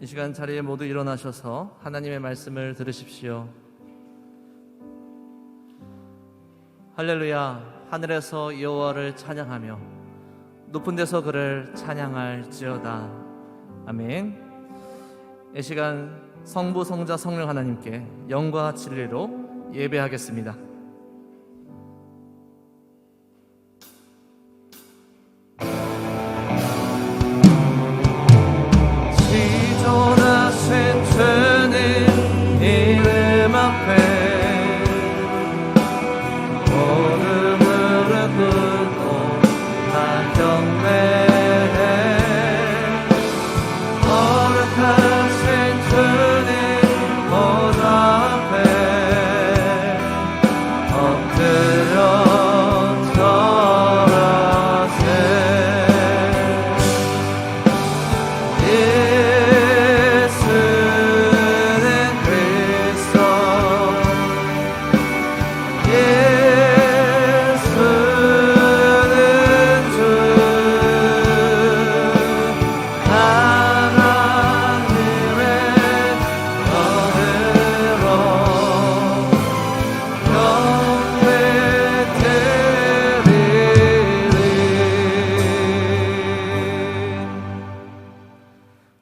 이 시간 자리에 모두 일어나셔서 하나님의 말씀을 들으십시오. 할렐루야. 하늘에서 여호와를 찬양하며 높은 데서 그를 찬양할지어다. 아멘. 이 시간 성부, 성자, 성령 하나님께 영과 진리로 예배하겠습니다. 지존하신 주님 이름 앞에 모든 무릎 꿇고 다 경배해. 거룩하신 주님 보좌 앞에 엎드려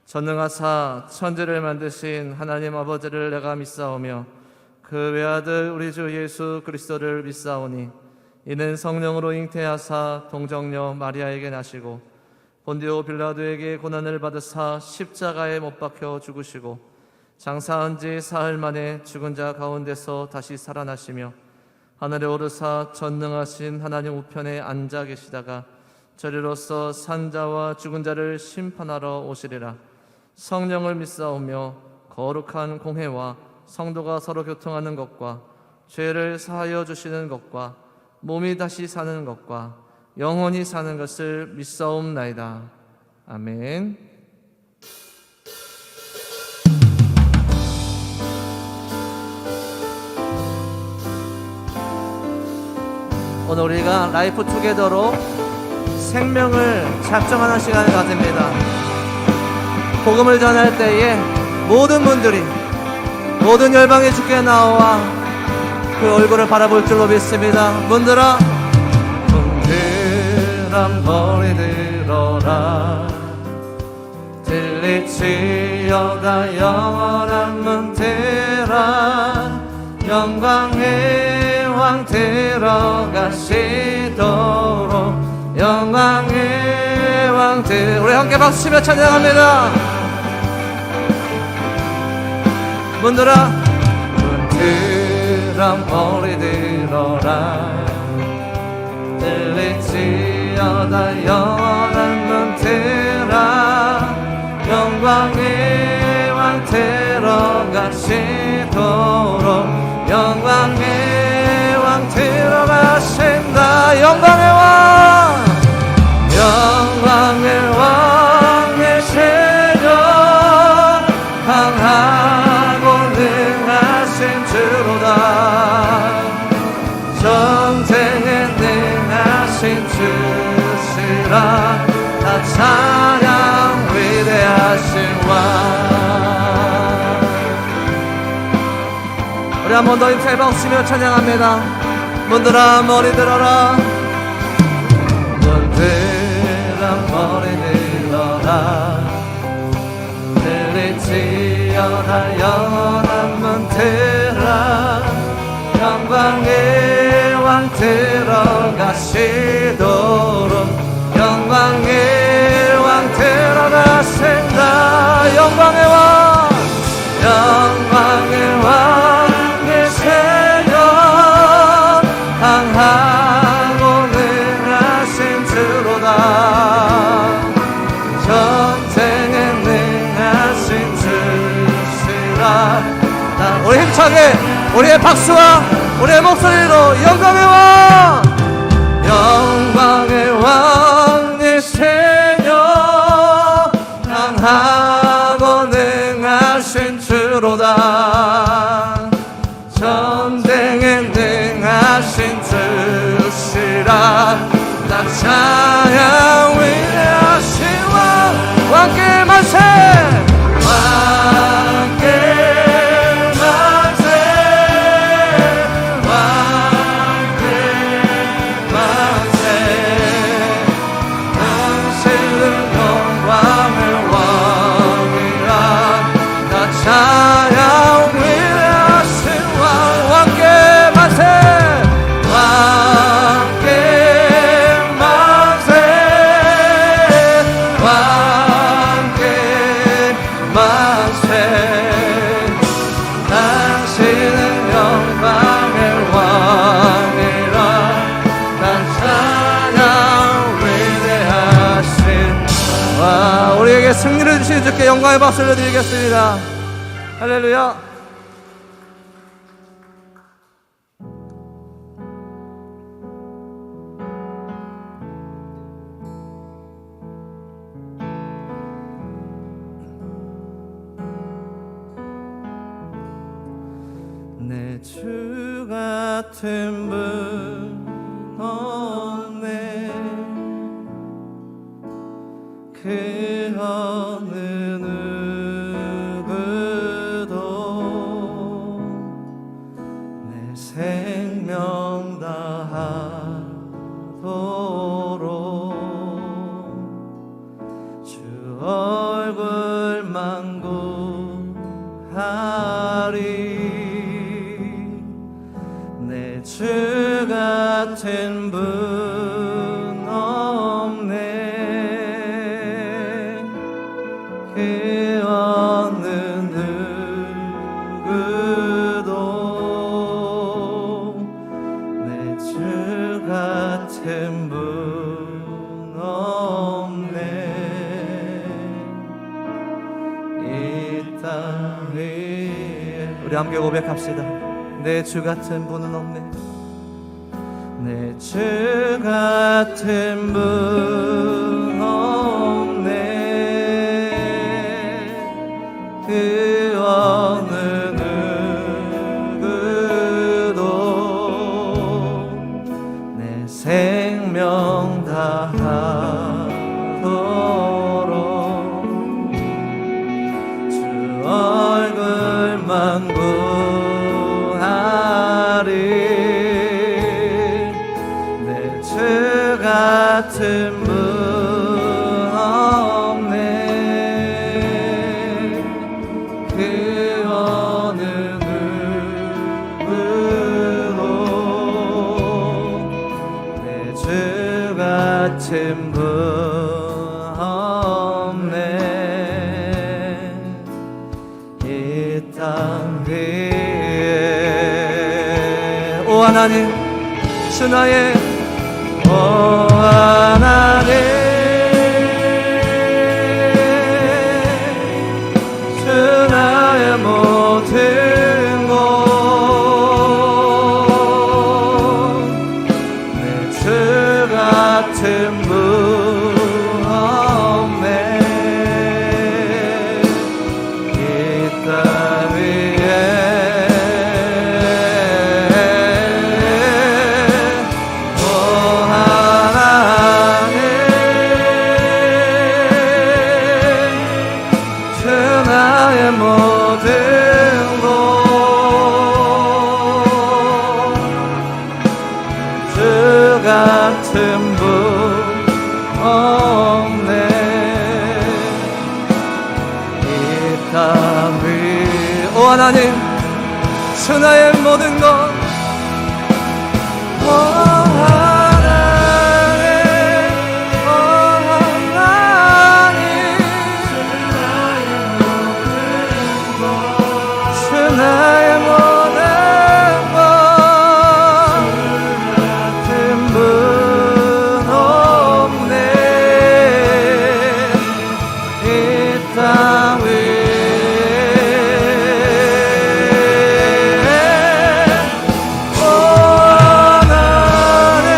전능하사 천지를 만드신 하나님 아버지를 내가 믿사오며 그 외아들 우리 주 예수 그리스도를 믿사오니 이는 성령으로 잉태하사 동정녀 마리아에게 나시고 본디오 빌라도에게 고난을 받으사 십자가에 못 박혀 죽으시고 장사한 지 사흘 만에 죽은 자 가운데서 다시 살아나시며 하늘에 오르사 전능하신 하나님 우편에 앉아 계시다가 저리로서 산자와 죽은 자를 심판하러 오시리라. 성령을 믿사오며 거룩한 공회와 성도가 서로 교통하는 것과 죄를 사하여 주시는 것과 몸이 다시 사는 것과 영원히 사는 것을 믿사옵나이다. 아멘. 오늘 우리가 라이프 투게더로 생명을 작정하는 시간을 가집니다. 복음을 전할 때에 모든 분들이 모든 열방의 주께 나와 그 얼굴을 바라볼 줄로 믿습니다. 문들아 머리 들어라. 들릴지어다 영원한 문들아. 영광의 왕 들어가시도록 영광의 왕 우리 함께 박수치며 찬양합니다. 문들아 머리 들어라. 들릴지어다 영원한 문들아. 영광의 왕 들어가시도록 영광의 왕 들어가신다. 영광의 왕 영광의 왕 계시려. 강하고 능하신 주로다. 전쟁에 능하신 주시라. 다 찬양 위대하신 왕. 우리 한 번 더 힘차게 박수치며 찬양합니다. 문들아 머리 들어라. 문들아 머리 들어라. 들릴지어다 영원한 문들아. 영광의 왕 들어가시도록 영광의 왕 들어가신다. 영광의 왕 영광의 왕 계세요. 강하고 능하신 주로다. 전쟁에 능하신 주시라. 우리 힘차게 우리의 박수와 우리의 목소리로 영광의 왕 영광의 왕이시여. 강하고 능하신 주로다. 전쟁에 능하신 주시라. 나 찬양 위대하신 왕. 왕께 만세. 우리 주께 영광의 박수를 드리겠습니다. 할렐루야. 내 주 같은 분 없네. 그 어느 누구도 내 생명 다하도록 주 얼굴만 구하리. 내 주 같은 분 없네. 그 어느 누구도 내 주 같은 분 없네. 이 땅 위에 우리 함께 고백합시다. 내 주 같은 분은 없네. 내 주 같은 분 없네. 그 어느 누구도 내 생명 다하도록 주 얼굴만 내 주 같은 분 없네. 그 어느 누구도 내 주 같은 분 없네. 이 땅 위에 오 하나님, 주 나의 오 하나님, 주 나의 모든 것, 내 주 같은 분 없네. 이 땅 위에 모든 것, 주 같은 분 없네. 이 땅 위 오 하나님, 주 나의 모든 것, 오 하나님, 오 하나님, 나의 모든 것 같은 분 없네. 이 땅 위에 오 하나님,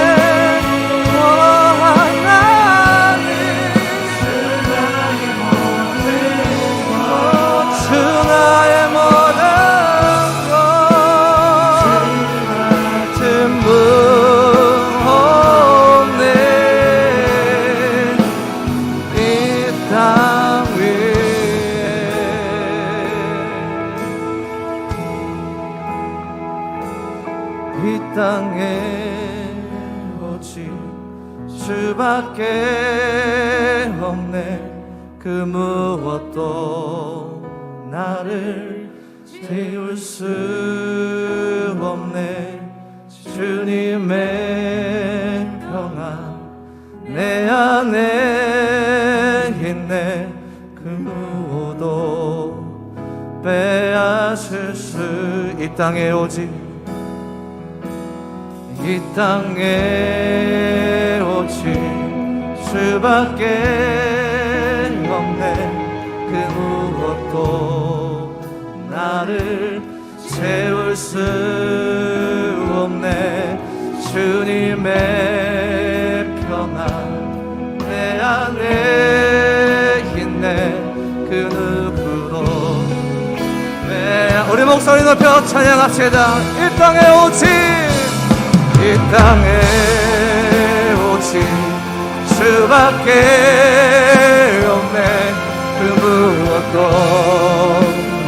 오 하나님, 주 나의 모든 이 땅에 오직 주밖에 없네. 그 무엇도 나를 채울 수 없네. 주님의 평안 내 안에 있네. 그 무엇도 빼앗을 수 이 땅에 오직 이 땅에 오직 주밖에 없네. 그 나를 채울 수 없네. 주님의 평안 내 안에 있네. 그 누구도 우리 목소리 높여 찬양합시다. 이 땅에 오직 수밖에 없네. 그 무엇도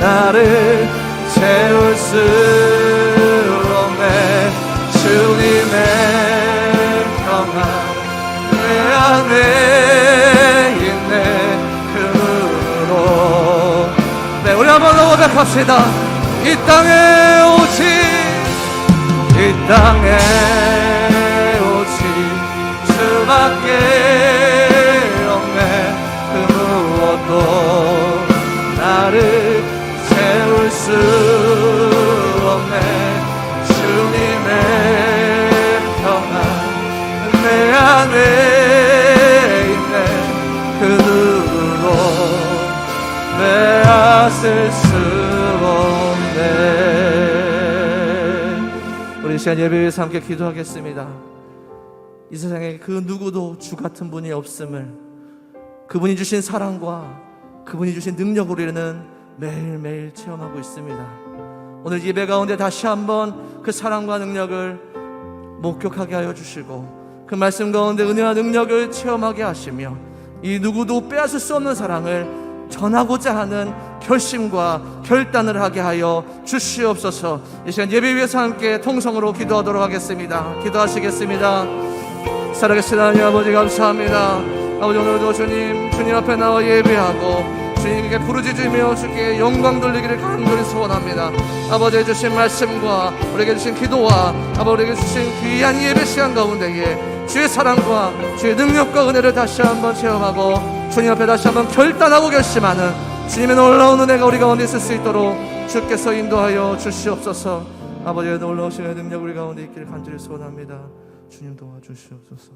나를 채울 수 없네. 주님의 평안 내 안에 있네. 그 누구도 네, 우리 한번 더 고백합시다. 이 땅에 오직 수밖에 없네. 그 무엇도 나를 채울 수 없네. 주님의 평안 내 안에 있네. 그 누구도 빼앗을 수 없네. 우리 시간 예배에서 함께 기도하겠습니다. 이 세상에 그 누구도 주 같은 분이 없음을, 그분이 주신 사랑과 그분이 주신 능력으로 우리는 매일매일 체험하고 있습니다. 오늘 예배 가운데 다시 한번 그 사랑과 능력을 목격하게 하여 주시고 그 말씀 가운데 은혜와 능력을 체험하게 하시며 이 누구도 빼앗을 수 없는 사랑을 전하고자 하는 결심과 결단을 하게 하여 주시옵소서. 이 시간 예배 위해서 함께 통성으로 기도하도록 하겠습니다. 기도하시겠습니다. 살아계신 하나님 아버지 감사합니다. 아버지 오늘도 주님 앞에 나와 예배하고 주님께 부르짖으며 주께 영광 돌리기를 간절히 소원합니다. 아버지 주신 말씀과 우리에게 주신 기도와 아버지 우리에게 주신 귀한 예배 시간 가운데에 주의 사랑과 주의 능력과 은혜를 다시 한번 체험하고 주님 앞에 다시 한번 결단하고 결심하는 주님의 놀라운 은혜가 우리 가운데 있을 수 있도록 주께서 인도하여 주시옵소서. 아버지의 놀라우신 능력 우리 가운데 있기를 간절히 소원합니다. 주님 도와주시옵소서.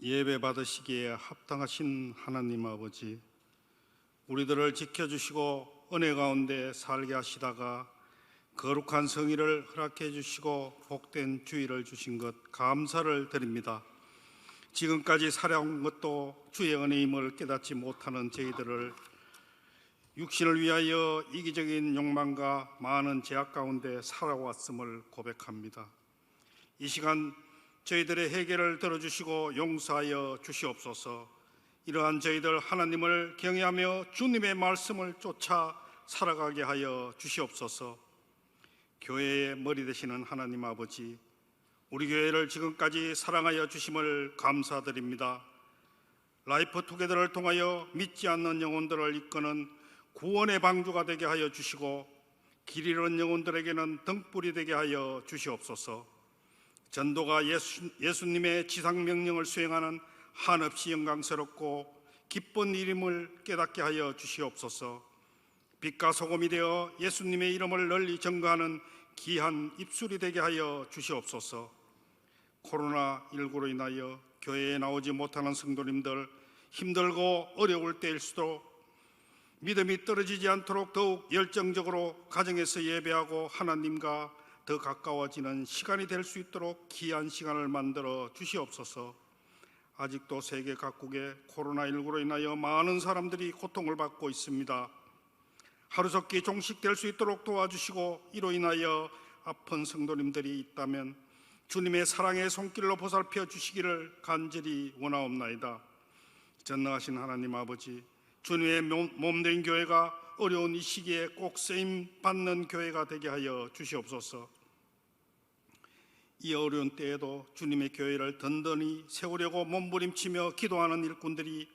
예배 받으시기에 합당하신 하나님 아버지, 우리들을 지켜주시고 은혜 가운데 살게 하시다가 거룩한 성의를 허락해 주시고 복된 주일을 주신 것 감사를 드립니다. 지금까지 살아온 것도 주의 은혜임을 깨닫지 못하는 저희들을 육신을 위하여 이기적인 욕망과 많은 제약 가운데 살아왔음을 고백합니다. 이 시간 저희들의 회개를 들어주시고 용서하여 주시옵소서. 이러한 저희들 하나님을 경외하며 주님의 말씀을 쫓아 살아가게 하여 주시옵소서. 교회의 머리 되시는 하나님 아버지, 우리 교회를 지금까지 사랑하여 주심을 감사드립니다. 라이프 투게더를 통하여 믿지 않는 영혼들을 이끄는 구원의 방주가 되게 하여 주시고 길 잃은 영혼들에게는 등불이 되게 하여 주시옵소서. 전도가 예수님의 지상명령을 수행하는 한없이 영광스럽고 기쁜 일임을 깨닫게 하여 주시옵소서. 빛과 소금이 되어 예수님의 이름을 널리 전거하는 귀한 입술이 되게 하여 주시옵소서. 코로나19로 인하여 교회에 나오지 못하는 성도님들, 힘들고 어려울 때일수록 믿음이 떨어지지 않도록 더욱 열정적으로 가정에서 예배하고 하나님과 더 가까워지는 시간이 될 수 있도록 귀한 시간을 만들어 주시옵소서. 아직도 세계 각국에 코로나19로 인하여 많은 사람들이 고통을 받고 있습니다. 하루속히 종식될 수 있도록 도와주시고 이로 인하여 아픈 성도님들이 있다면 주님의 사랑의 손길로 보살펴 주시기를 간절히 원하옵나이다. 전능하신 하나님 아버지, 주님의 몸된 교회가 어려운 이 시기에 꼭 쓰임 받는 교회가 되게 하여 주시옵소서. 이 어려운 때에도 주님의 교회를 든든히 세우려고 몸부림치며 기도하는 일꾼들이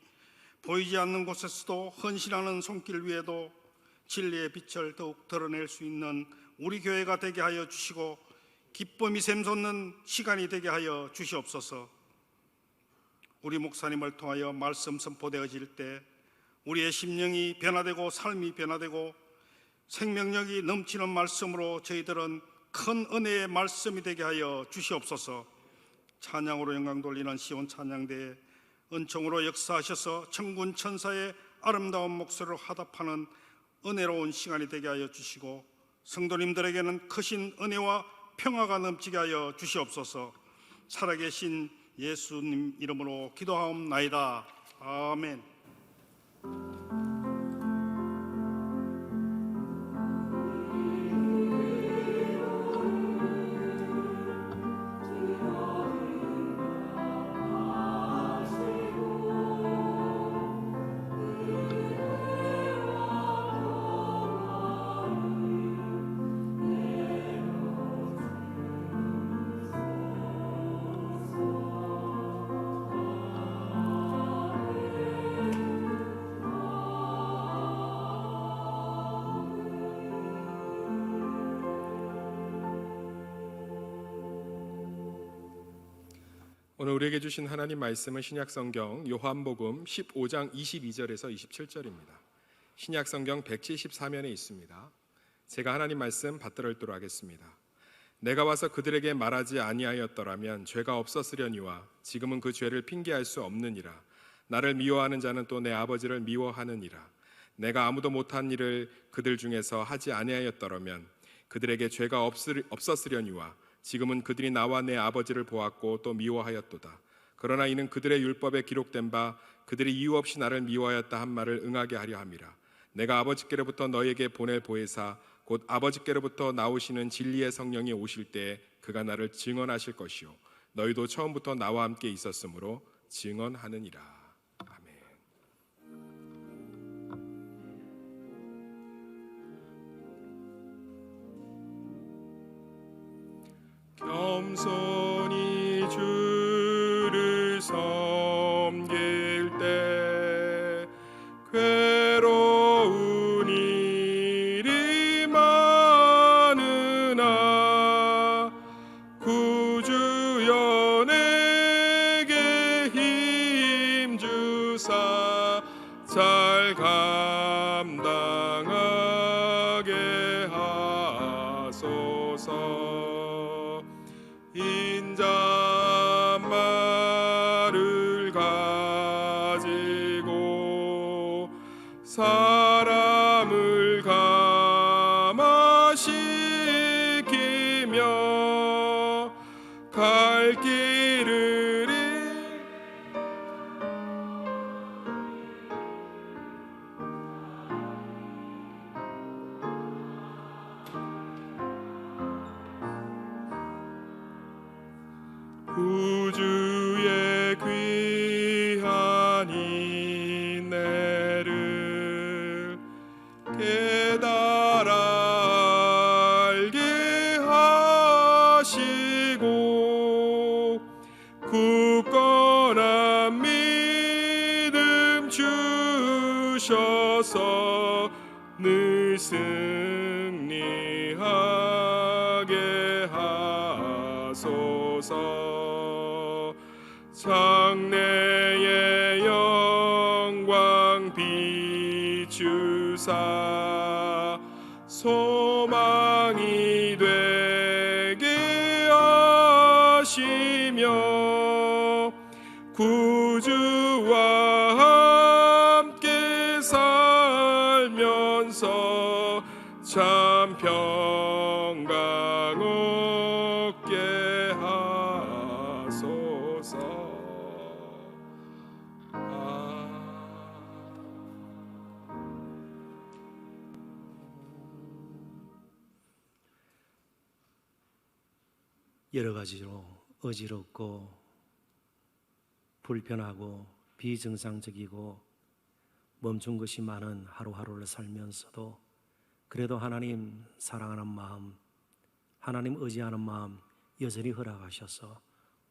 보이지 않는 곳에서도 헌신하는 손길 위에도 진리의 빛을 더욱 드러낼 수 있는 우리 교회가 되게 하여 주시고 기쁨이 샘솟는 시간이 되게 하여 주시옵소서. 우리 목사님을 통하여 말씀 선포되어질 때 우리의 심령이 변화되고 삶이 변화되고 생명력이 넘치는 말씀으로 저희들은 큰 은혜의 말씀이 되게 하여 주시옵소서. 찬양으로 영광 돌리는 시온 찬양대에 은총으로 역사하셔서 천군 천사의 아름다운 목소리로 화답하는 은혜로운 시간이 되게 하여 주시고, 성도님들에게는 크신 은혜와 평화가 넘치게 하여 주시옵소서. 살아계신 예수님 이름으로 기도하옵나이다. 아멘. 오늘 우리에게 주신 하나님 말씀은 신약성경 요한복음 15장 22절에서 27절입니다. 신약성경 174면에 있습니다. 제가 하나님 말씀 받들어 읽도록 하겠습니다. 내가 와서 그들에게 말하지 아니하였더라면 죄가 없었으려니와 지금은 그 죄를 핑계할 수 없느니라. 나를 미워하는 자는 또 내 아버지를 미워하느니라. 내가 아무도 못한 일을 그들 중에서 하지 아니하였더라면 그들에게 죄가 없었으려니와 지금은 그들이 나와 내 아버지를 보았고 또 미워하였도다. 그러나 이는 그들의 율법에 기록된 바 그들이 이유 없이 나를 미워하였다 한 말을 응하게 하려 함이라. 내가 아버지께로부터 너에게 보낼 보혜사 곧 아버지께로부터 나오시는 진리의 성령이 오실 때에 그가 나를 증언하실 것이요 너희도 처음부터 나와 함께 있었으므로 증언하느니라. 아멘. 겸손히 주를 섬길 때 괴로운 일이 많으나 구주여 내게 힘 주사 잘 감당하게 하소서. 인자말을 가지고 사람을 감화시키며 갈 길을 구주의 귀한 인내를 깨달아 알게 하시고 굳건한 믿음 주셔서 늘 승리하게 하소서. 장래의 영광 비추사 소망이 되게 하시며 구주와 함께 살면서 참 평강 얻게 하소서. 여러 가지로 어지럽고 불편하고 비정상적이고 멈춘 것이 많은 하루하루를 살면서도 그래도 하나님 사랑하는 마음, 하나님 의지하는 마음 여전히 허락하셔서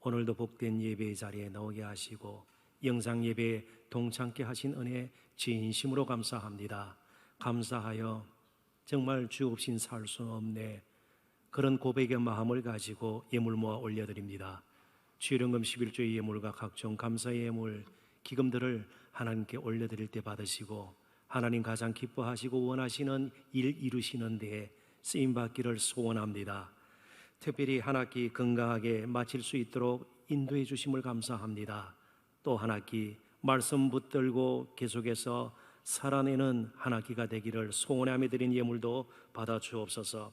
오늘도 복된 예배의 자리에 나오게 하시고 영상 예배에 동참케 하신 은혜 진심으로 감사합니다. 감사하여 정말 주 없인 살 수 없네, 그런 고백의 마음을 가지고 예물 모아 올려드립니다. 주일연금 11조의 예물과 각종 감사의 예물 기금들을 하나님께 올려드릴 때 받으시고 하나님 가장 기뻐하시고 원하시는 일 이루시는 데에 쓰임받기를 소원합니다. 특별히 한 학기 건강하게 마칠 수 있도록 인도해 주심을 감사합니다. 또 한 학기 말씀 붙들고 계속해서 살아내는 한 학기가 되기를 소원하며 드린 예물도 받아 주옵소서.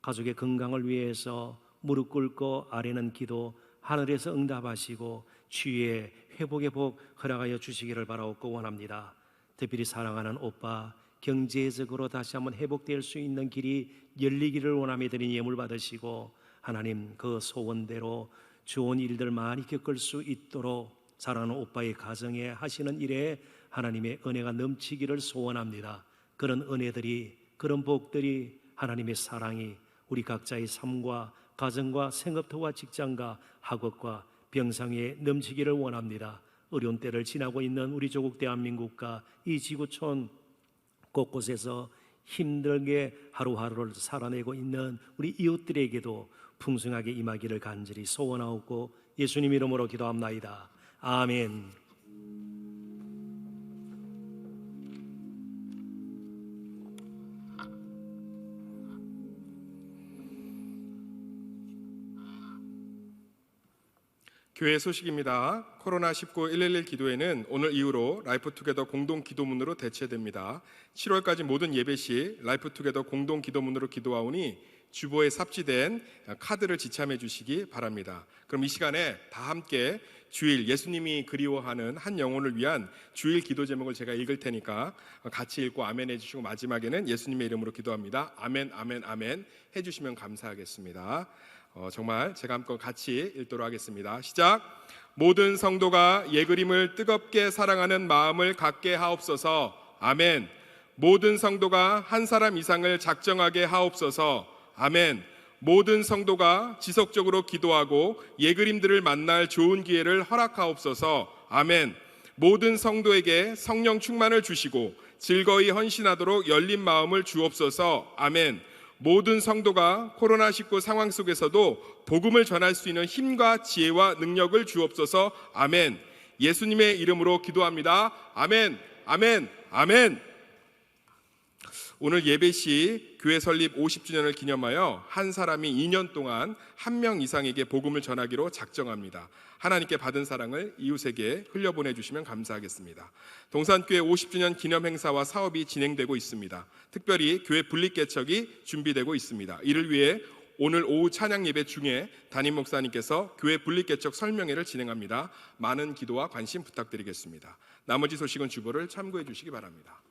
가족의 건강을 위해서 무릎 꿇고 아뢰는 기도 하늘에서 응답하시고 치유의 회복의 복 허락하여 주시기를 바라옵고 원합니다. 특별히 사랑하는 오빠 경제적으로 다시 한번 회복될 수 있는 길이 열리기를 원하며 드린 예물 받으시고 하나님 그 소원대로 좋은 일들 많이 겪을 수 있도록 사랑하는 오빠의 가정에 하시는 일에 하나님의 은혜가 넘치기를 소원합니다. 그런 은혜들이 그런 복들이 하나님의 사랑이 우리 각자의 삶과 가정과 생업터와 직장과 학업과 병상에 넘치기를 원합니다. 어려운 때를 지나고 있는 우리 조국 대한민국과 이 지구촌 곳곳에서 힘들게 하루하루를 살아내고 있는 우리 이웃들에게도 풍성하게 임하기를 간절히 소원하옵고 예수님 이름으로 기도합나이다. 아멘. 교회 소식입니다. 코로나19 111 기도회는 오늘 이후로 라이프투게더 공동 기도문으로 대체됩니다. 7월까지 모든 예배 시 라이프투게더 공동 기도문으로 기도하오니 주보에 삽지된 카드를 지참해 주시기 바랍니다. 그럼 이 시간에 다 함께 주일 예수님이 그리워하는 한 영혼을 위한 주일 기도 제목을 제가 읽을 테니까 같이 읽고 아멘 해주시고 마지막에는 예수님의 이름으로 기도합니다. 아멘 아멘 아멘 해주시면 감사하겠습니다. 정말 제가 한번 같이 읽도록 하겠습니다. 시작. 모든 성도가 예그림을 뜨겁게 사랑하는 마음을 갖게 하옵소서. 아멘. 모든 성도가 한 사람 이상을 작정하게 하옵소서. 아멘. 모든 성도가 지속적으로 기도하고 예그림들을 만날 좋은 기회를 허락하옵소서. 아멘. 모든 성도에게 성령 충만을 주시고 즐거이 헌신하도록 열린 마음을 주옵소서. 아멘. 모든 성도가 코로나19 상황 속에서도 복음을 전할 수 있는 힘과 지혜와 능력을 주옵소서. 아멘. 예수님의 이름으로 기도합니다. 아멘, 아멘, 아멘. 오늘 예배 시 교회 설립 50주년을 기념하여 한 사람이 2년 동안 한 명 이상에게 복음을 전하기로 작정합니다. 하나님께 받은 사랑을 이웃에게 흘려보내 주시면 감사하겠습니다. 동산교회 50주년 기념 행사와 사업이 진행되고 있습니다. 특별히 교회 분립개척이 준비되고 있습니다. 이를 위해 오늘 오후 찬양 예배 중에 담임 목사님께서 교회 분립개척 설명회를 진행합니다. 많은 기도와 관심 부탁드리겠습니다. 나머지 소식은 주보를 참고해 주시기 바랍니다.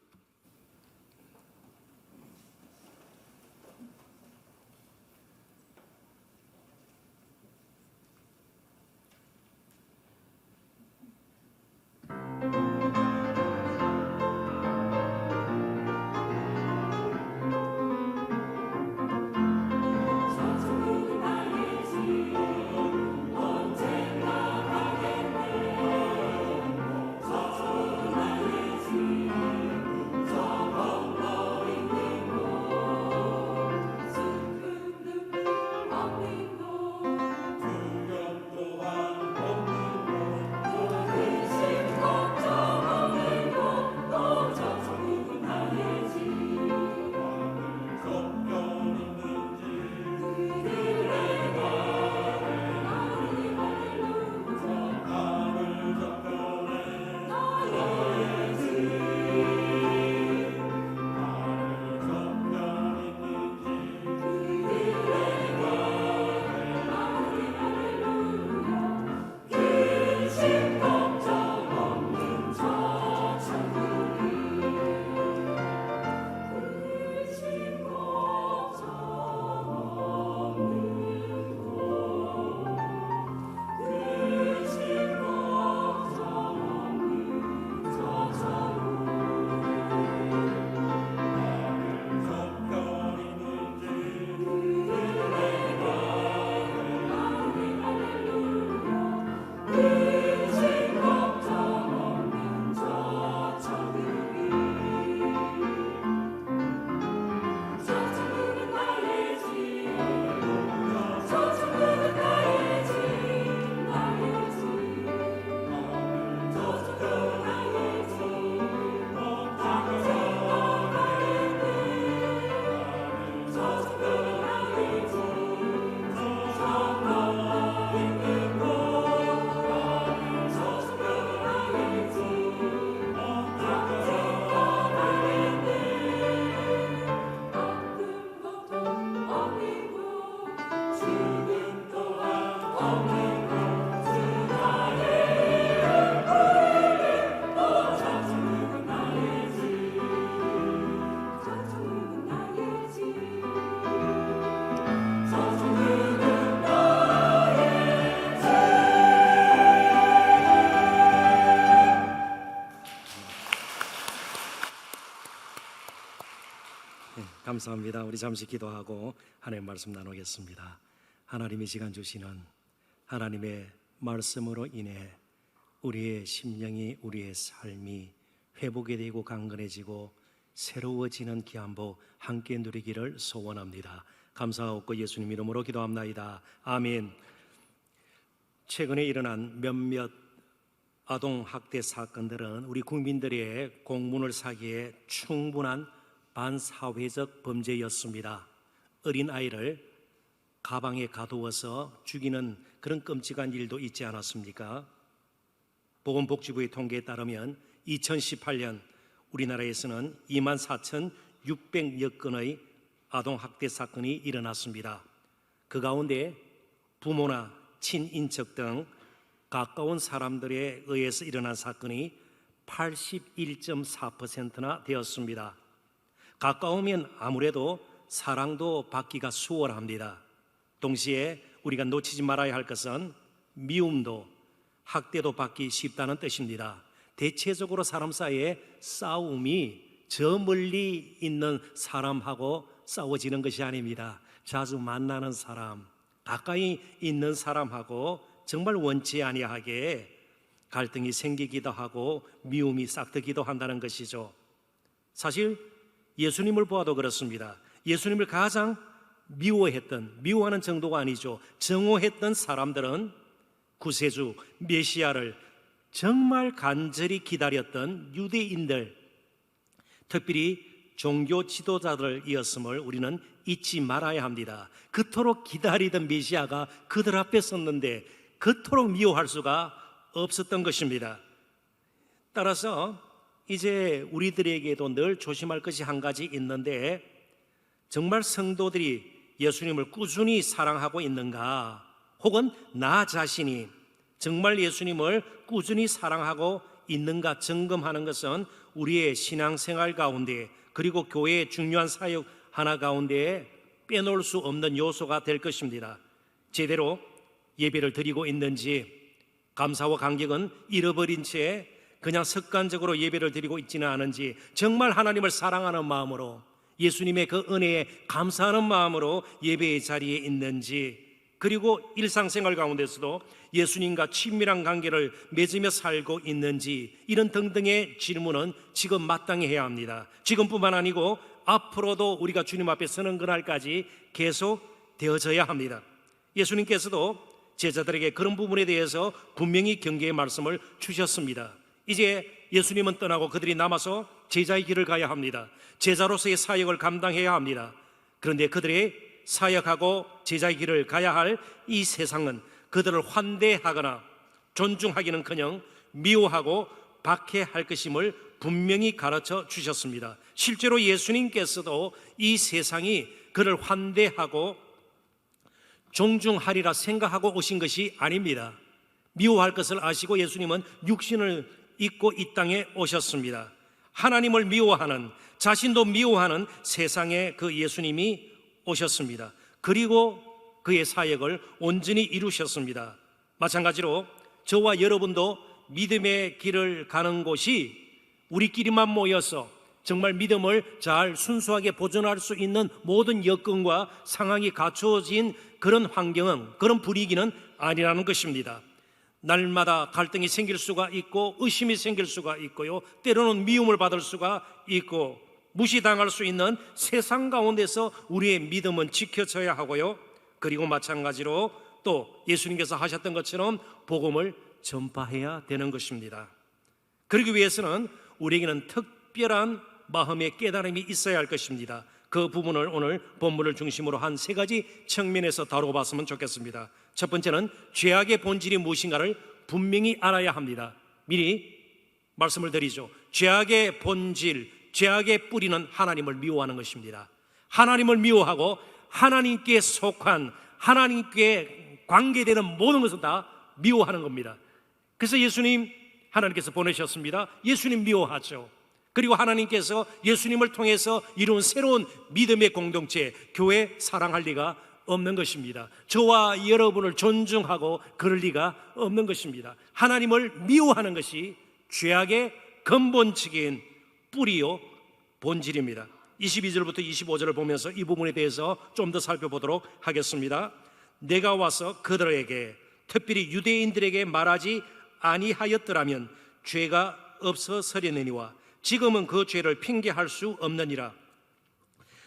감사합니다. 우리 잠시 기도하고 하나님의 말씀 나누겠습니다. 하나님이 시간 주시는 하나님의 말씀으로 인해 우리의 심령이, 우리의 삶이 회복이 되고 강건해지고 새로워지는 귀한 복 함께 누리기를 소원합니다. 감사하고 예수님 이름으로 기도합나이다. 아멘. 최근에 일어난 몇몇 아동학대 사건들은 우리 국민들의 공문을 사기에 충분한 반사회적 범죄였습니다. 어린아이를 가방에 가두어서 죽이는 그런 끔찍한 일도 있지 않았습니까? 보건복지부의 통계에 따르면 2018년 우리나라에서는 24,600여 건의 아동학대 사건이 일어났습니다. 그 가운데 부모나 친인척 등 가까운 사람들에 의해서 일어난 사건이 81.4%나 되었습니다. 가까우면 아무래도 사랑도 받기가 수월합니다. 동시에 우리가 놓치지 말아야 할 것은 미움도, 학대도 받기 쉽다는 뜻입니다. 대체적으로 사람 사이에 싸움이 저 멀리 있는 사람하고 싸워지는 것이 아닙니다. 자주 만나는 사람, 가까이 있는 사람하고 정말 원치 아니하게 갈등이 생기기도 하고 미움이 싹트기도 한다는 것이죠. 사실 예수님을 보아도 그렇습니다. 예수님을 가장 미워하는 정도가 아니죠. 정오했던 사람들은 구세주 메시아를 정말 간절히 기다렸던 유대인들, 특별히 종교 지도자들이었음을 우리는 잊지 말아야 합니다. 그토록 기다리던 메시아가 그들 앞에 섰는데 그토록 미워할 수가 없었던 것입니다. 따라서 이제 우리들에게도 늘 조심할 것이 한 가지 있는데, 정말 성도들이 예수님을 꾸준히 사랑하고 있는가, 혹은 나 자신이 정말 예수님을 꾸준히 사랑하고 있는가 점검하는 것은 우리의 신앙생활 가운데, 그리고 교회의 중요한 사역 하나 가운데 빼놓을 수 없는 요소가 될 것입니다. 제대로 예배를 드리고 있는지, 감사와 감격은 잃어버린 채 그냥 습관적으로 예배를 드리고 있지는 않은지, 정말 하나님을 사랑하는 마음으로, 예수님의 그 은혜에 감사하는 마음으로 예배의 자리에 있는지, 그리고 일상생활 가운데서도 예수님과 친밀한 관계를 맺으며 살고 있는지, 이런 등등의 질문은 지금 마땅히 해야 합니다. 지금뿐만 아니고 앞으로도 우리가 주님 앞에 서는 그날까지 계속 되어져야 합니다. 예수님께서도 제자들에게 그런 부분에 대해서 분명히 경계의 말씀을 주셨습니다. 이제 예수님은 떠나고 그들이 남아서 제자의 길을 가야 합니다. 제자로서의 사역을 감당해야 합니다. 그런데 그들의 사역하고 제자의 길을 가야 할 이 세상은 그들을 환대하거나 존중하기는커녕 미워하고 박해할 것임을 분명히 가르쳐 주셨습니다. 실제로 예수님께서도 이 세상이 그를 환대하고 존중하리라 생각하고 오신 것이 아닙니다. 미워할 것을 아시고 예수님은 육신을 입고 이 땅에 오셨습니다. 하나님을 미워하는, 자신도 미워하는 세상에 그 예수님이 오셨습니다. 그리고 그의 사역을 온전히 이루셨습니다. 마찬가지로 저와 여러분도 믿음의 길을 가는 곳이 우리끼리만 모여서 정말 믿음을 잘 순수하게 보존할 수 있는 모든 여건과 상황이 갖추어진 그런 환경은, 그런 분위기는 아니라는 것입니다. 날마다 갈등이 생길 수가 있고 의심이 생길 수가 있고요, 때로는 미움을 받을 수가 있고 무시당할 수 있는 세상 가운데서 우리의 믿음은 지켜져야 하고요, 그리고 마찬가지로 또 예수님께서 하셨던 것처럼 복음을 전파해야 되는 것입니다. 그러기 위해서는 우리에게는 특별한 마음의 깨달음이 있어야 할 것입니다. 그 부분을 오늘 본문을 중심으로 한 세 가지 측면에서 다뤄봤으면 좋겠습니다. 첫 번째는 죄악의 본질이 무엇인가를 분명히 알아야 합니다. 미리 말씀을 드리죠. 죄악의 본질, 죄악의 뿌리는 하나님을 미워하는 것입니다. 하나님을 미워하고 하나님께 속한, 하나님께 관계되는 모든 것을 다 미워하는 겁니다. 그래서 예수님 하나님께서 보내셨습니다. 예수님 미워하죠. 그리고 하나님께서 예수님을 통해서 이룬 새로운 믿음의 공동체, 교회 사랑할 리가 없는 것입니다. 저와 여러분을 존중하고 그럴 리가 없는 것입니다. 하나님을 미워하는 것이 죄악의 근본적인 뿌리요 본질입니다. 22절부터 25절을 보면서 이 부분에 대해서 좀 더 살펴보도록 하겠습니다. 내가 와서 그들에게, 특별히 유대인들에게 말하지 아니하였더라면 죄가 없어서려니와 지금은 그 죄를 핑계할 수 없느니라.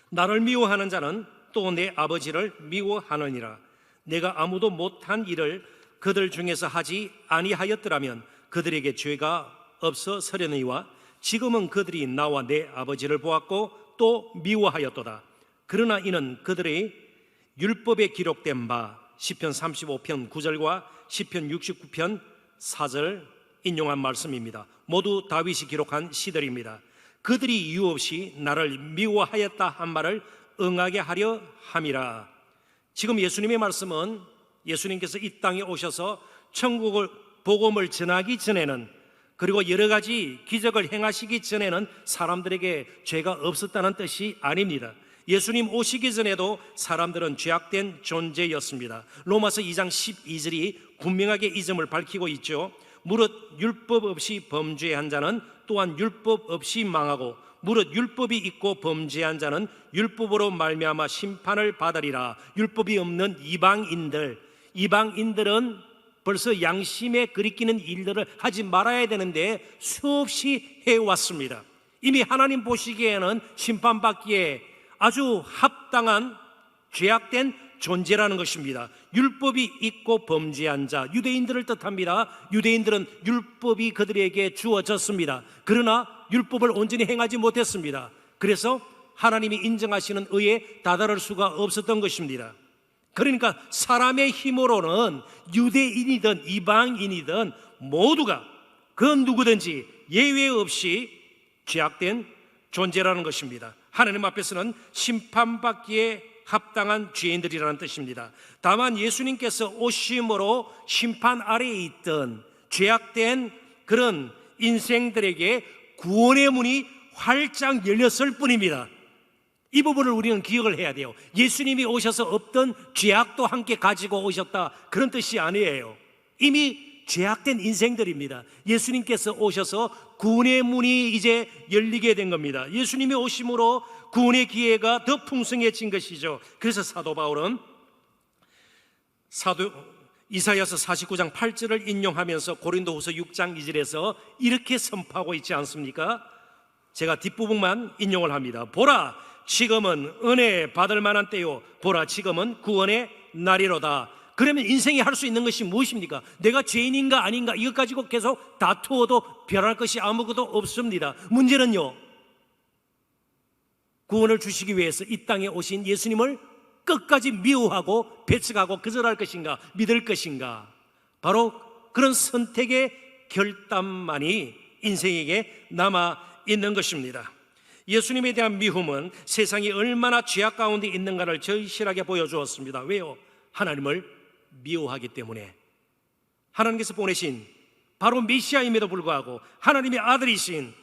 나를 미워하는 자는 또 내 아버지를 미워하느니라. 내가 아무도 못한 일을 그들 중에서 하지 아니하였더라면 그들에게 죄가 없어서려니와 지금은 그들이 나와 내 아버지를 보았고 또 미워하였도다. 그러나 이는 그들의 율법에 기록된 바 시편 35편 9절과 시편 69편 4절 인용한 말씀입니다. 모두 다윗이 기록한 시들입니다. 그들이 이유 없이 나를 미워하였다 한 말을 응하게 하려 함이라. 지금 예수님의 말씀은 예수님께서 이 땅에 오셔서 천국을 복음을 전하기 전에는, 그리고 여러 가지 기적을 행하시기 전에는 사람들에게 죄가 없었다는 뜻이 아닙니다. 예수님 오시기 전에도 사람들은 죄악된 존재였습니다. 로마서 2장 12절이 분명하게 이 점을 밝히고 있죠. 무릇 율법 없이 범죄한 자는 또한 율법 없이 망하고 무릇 율법이 있고 범죄한 자는 율법으로 말미암아 심판을 받으리라. 율법이 없는 이방인들은 벌써 양심에 거리끼는 일들을 하지 말아야 되는데 수없이 해왔습니다. 이미 하나님 보시기에는 심판받기에 아주 합당한 죄악된 존재라는 것입니다. 율법이 있고 범죄한 자, 유대인들을 뜻합니다. 유대인들은 율법이 그들에게 주어졌습니다. 그러나 율법을 온전히 행하지 못했습니다. 그래서 하나님이 인정하시는 의에 다다를 수가 없었던 것입니다. 그러니까 사람의 힘으로는 유대인이든 이방인이든 모두가 그 누구든지 예외 없이 죄악된 존재라는 것입니다. 하나님 앞에서는 심판받기에 합당한 죄인들이라는 뜻입니다. 다만 예수님께서 오심으로 심판 아래에 있던 죄악된 그런 인생들에게 구원의 문이 활짝 열렸을 뿐입니다. 이 부분을 우리는 기억을 해야 돼요. 예수님이 오셔서 없던 죄악도 함께 가지고 오셨다, 그런 뜻이 아니에요. 이미 죄악된 인생들입니다. 예수님께서 오셔서 구원의 문이 이제 열리게 된 겁니다. 예수님이 오심으로 구원의 기회가 더 풍성해진 것이죠. 그래서 사도 바울은 이사야서 49장 8절을 인용하면서 고린도후서 6장 2절에서 이렇게 선포하고 있지 않습니까? 제가 뒷부분만 인용을 합니다. 보라, 지금은 은혜 받을 만한 때요, 보라 지금은 구원의 날이로다. 그러면 인생이 할 수 있는 것이 무엇입니까? 내가 죄인인가 아닌가 이것 가지고 계속 다투어도 변할 것이 아무것도 없습니다. 문제는요, 구원을 주시기 위해서 이 땅에 오신 예수님을 끝까지 미워하고 배척하고 거절할 것인가, 믿을 것인가, 바로 그런 선택의 결단만이 인생에게 남아 있는 것입니다. 예수님에 대한 미움은 세상이 얼마나 죄악 가운데 있는가를 절실하게 보여주었습니다. 왜요? 하나님을 미워하기 때문에. 하나님께서 보내신 바로 메시아임에도 불구하고 하나님의 아들이신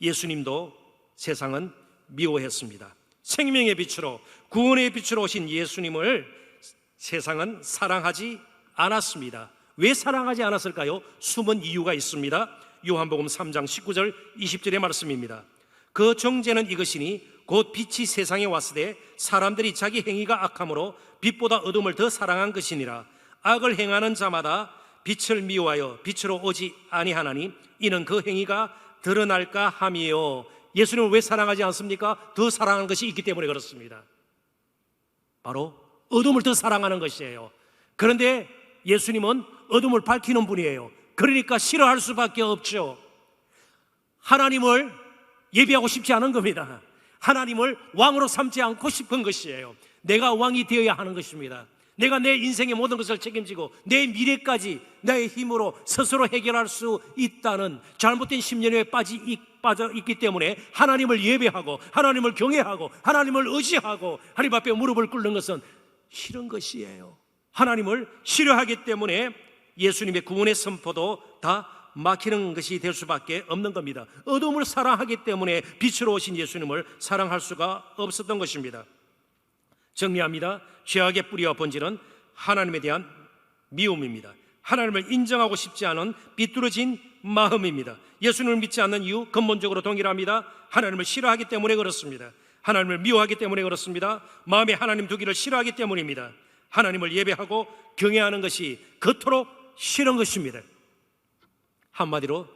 예수님도 세상은 미워했습니다. 생명의 빛으로, 구원의 빛으로 오신 예수님을 세상은 사랑하지 않았습니다. 왜 사랑하지 않았을까요? 숨은 이유가 있습니다. 요한복음 3장 19절 20절의 말씀입니다. 그 정죄는 이것이니 곧 빛이 세상에 왔으되 사람들이 자기 행위가 악함으로 빛보다 어둠을 더 사랑한 것이니라. 악을 행하는 자마다 빛을 미워하여 빛으로 오지 아니하나니 이는 그 행위가 드러날까 함이요. 예수님을 왜 사랑하지 않습니까? 더 사랑하는 것이 있기 때문에 그렇습니다. 바로 어둠을 더 사랑하는 것이에요. 그런데 예수님은 어둠을 밝히는 분이에요. 그러니까 싫어할 수밖에 없죠. 하나님을 예비하고 싶지 않은 겁니다. 하나님을 왕으로 삼지 않고 싶은 것이에요. 내가 왕이 되어야 하는 것입니다. 내가 내 인생의 모든 것을 책임지고 내 미래까지 나의 힘으로 스스로 해결할 수 있다는 잘못된 심령에 빠져 있기 때문에 하나님을 예배하고 하나님을 경외하고 하나님을 의지하고 하나님 앞에 무릎을 꿇는 것은 싫은 것이에요. 하나님을 싫어하기 때문에 예수님의 구원의 선포도 다 막히는 것이 될 수밖에 없는 겁니다. 어둠을 사랑하기 때문에 빛으로 오신 예수님을 사랑할 수가 없었던 것입니다. 정리합니다. 죄악의 뿌리와 본질은 하나님에 대한 미움입니다. 하나님을 인정하고 싶지 않은 비뚤어진 마음입니다. 예수님을 믿지 않는 이유 근본적으로 동일합니다. 하나님을 싫어하기 때문에 그렇습니다. 하나님을 미워하기 때문에 그렇습니다. 마음에 하나님 두기를 싫어하기 때문입니다. 하나님을 예배하고 경외하는 것이 그토록 싫은 것입니다. 한마디로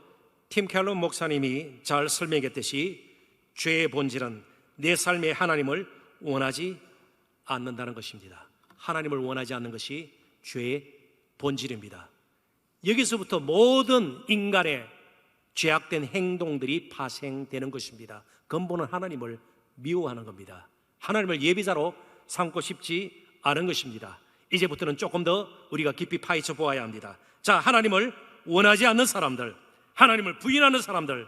팀 켈러 목사님이 잘 설명했듯이 죄의 본질은 내 삶에 하나님을 원하지 않는다는 것입니다. 하나님을 원하지 않는 것이 죄의 본질입니다. 여기서부터 모든 인간의 죄악된 행동들이 파생되는 것입니다. 근본은 하나님을 미워하는 겁니다. 하나님을 예비자로 삼고 싶지 않은 것입니다. 이제부터는 조금 더 우리가 깊이 파헤쳐 보아야 합니다. 자, 하나님을 원하지 않는 사람들, 하나님을 부인하는 사람들,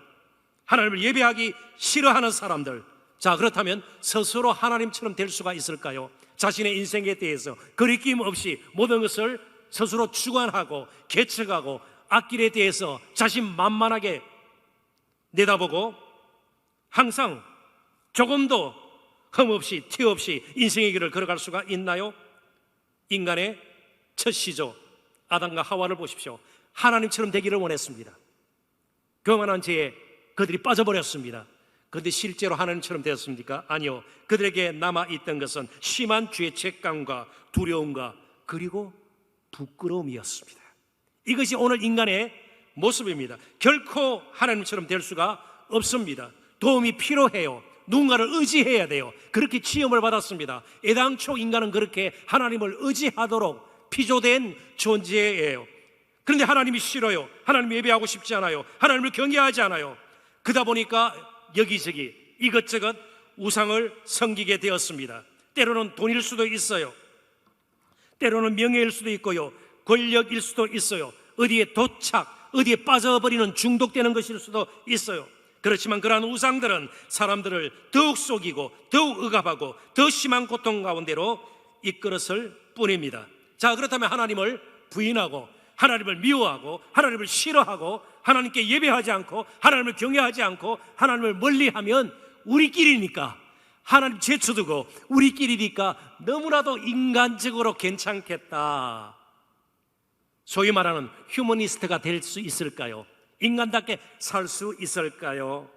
하나님을 예배하기 싫어하는 사람들, 자, 그렇다면 스스로 하나님처럼 될 수가 있을까요? 자신의 인생에 대해서 거리낌 없이 모든 것을 스스로 주관하고 개척하고 앞길에 대해서 자신만만하게 내다보고 항상 조금도 흠없이 티 없이 인생의 길을 걸어갈 수가 있나요? 인간의 첫 시조 아담과 하와를 보십시오. 하나님처럼 되기를 원했습니다. 그만한 죄에 그들이 빠져버렸습니다. 그런데 실제로 하나님처럼 되었습니까? 아니요. 그들에게 남아있던 것은 심한 죄책감과 두려움과 그리고 부끄러움이었습니다. 이것이 오늘 인간의 모습입니다. 결코 하나님처럼 될 수가 없습니다. 도움이 필요해요. 누군가를 의지해야 돼요. 그렇게 지음을 받았습니다. 애당초 인간은 그렇게 하나님을 의지하도록 피조된 존재예요. 그런데 하나님이 싫어요. 하나님 예배하고 싶지 않아요. 하나님을 경외하지 않아요. 그러다 보니까 여기저기 이것저것 우상을 섬기게 되었습니다. 때로는 돈일 수도 있어요. 때로는 명예일 수도 있고요. 권력일 수도 있어요. 어디에 도착, 어디에 빠져버리는 중독되는 것일 수도 있어요. 그렇지만 그러한 우상들은 사람들을 더욱 속이고 더욱 억압하고 더 심한 고통 가운데로 이끌었을 뿐입니다. 자, 그렇다면 하나님을 부인하고 하나님을 미워하고 하나님을 싫어하고 하나님께 예배하지 않고 하나님을 경외하지 않고 하나님을 멀리하면 우리끼리니까, 하나님 제쳐두고 우리끼리니까 너무나도 인간적으로 괜찮겠다. 소위 말하는 휴머니스트가 될 수 있을까요? 인간답게 살 수 있을까요?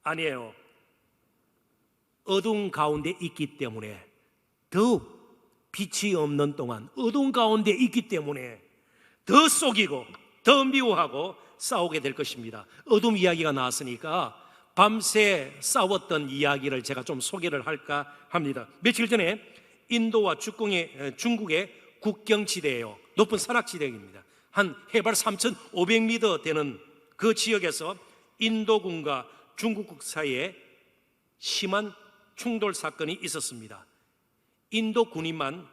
아니에요. 어두운 가운데 있기 때문에, 더욱 빛이 없는 동안 어두운 가운데 있기 때문에 더 속이고 더 미워하고 싸우게 될 것입니다. 어둠 이야기가 나왔으니까 밤새 싸웠던 이야기를 제가 좀 소개를 할까 합니다. 며칠 전에 인도와 중국의 국경지대예요. 높은 산악지대입니다. 한 해발 3,500m 되는 그 지역에서 인도군과 중국군 사이에 심한 충돌 사건이 있었습니다. 인도 군인만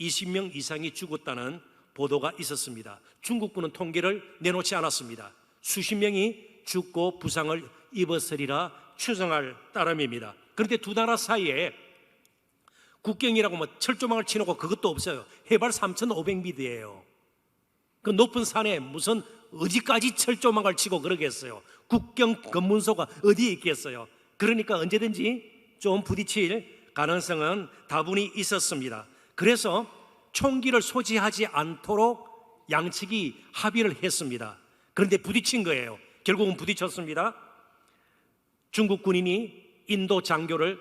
20명 이상이 죽었다는 보도가 있었습니다. 중국군은 통계를 내놓지 않았습니다. 수십 명이 죽고 부상을 입었으리라 추정할 따름입니다. 그런데 두 나라 사이에 국경이라고 뭐 철조망을 치놓고 그것도 없어요. 해발 3,500m예요. 그 높은 산에 무슨 어디까지 철조망을 치고 그러겠어요. 국경 검문소가 어디에 있겠어요. 그러니까 언제든지 좀 부딪힐 가능성은 다분히 있었습니다. 그래서 총기를 소지하지 않도록 양측이 합의를 했습니다. 그런데 부딪힌 거예요. 결국은 부딪혔습니다. 중국 군인이 인도 장교를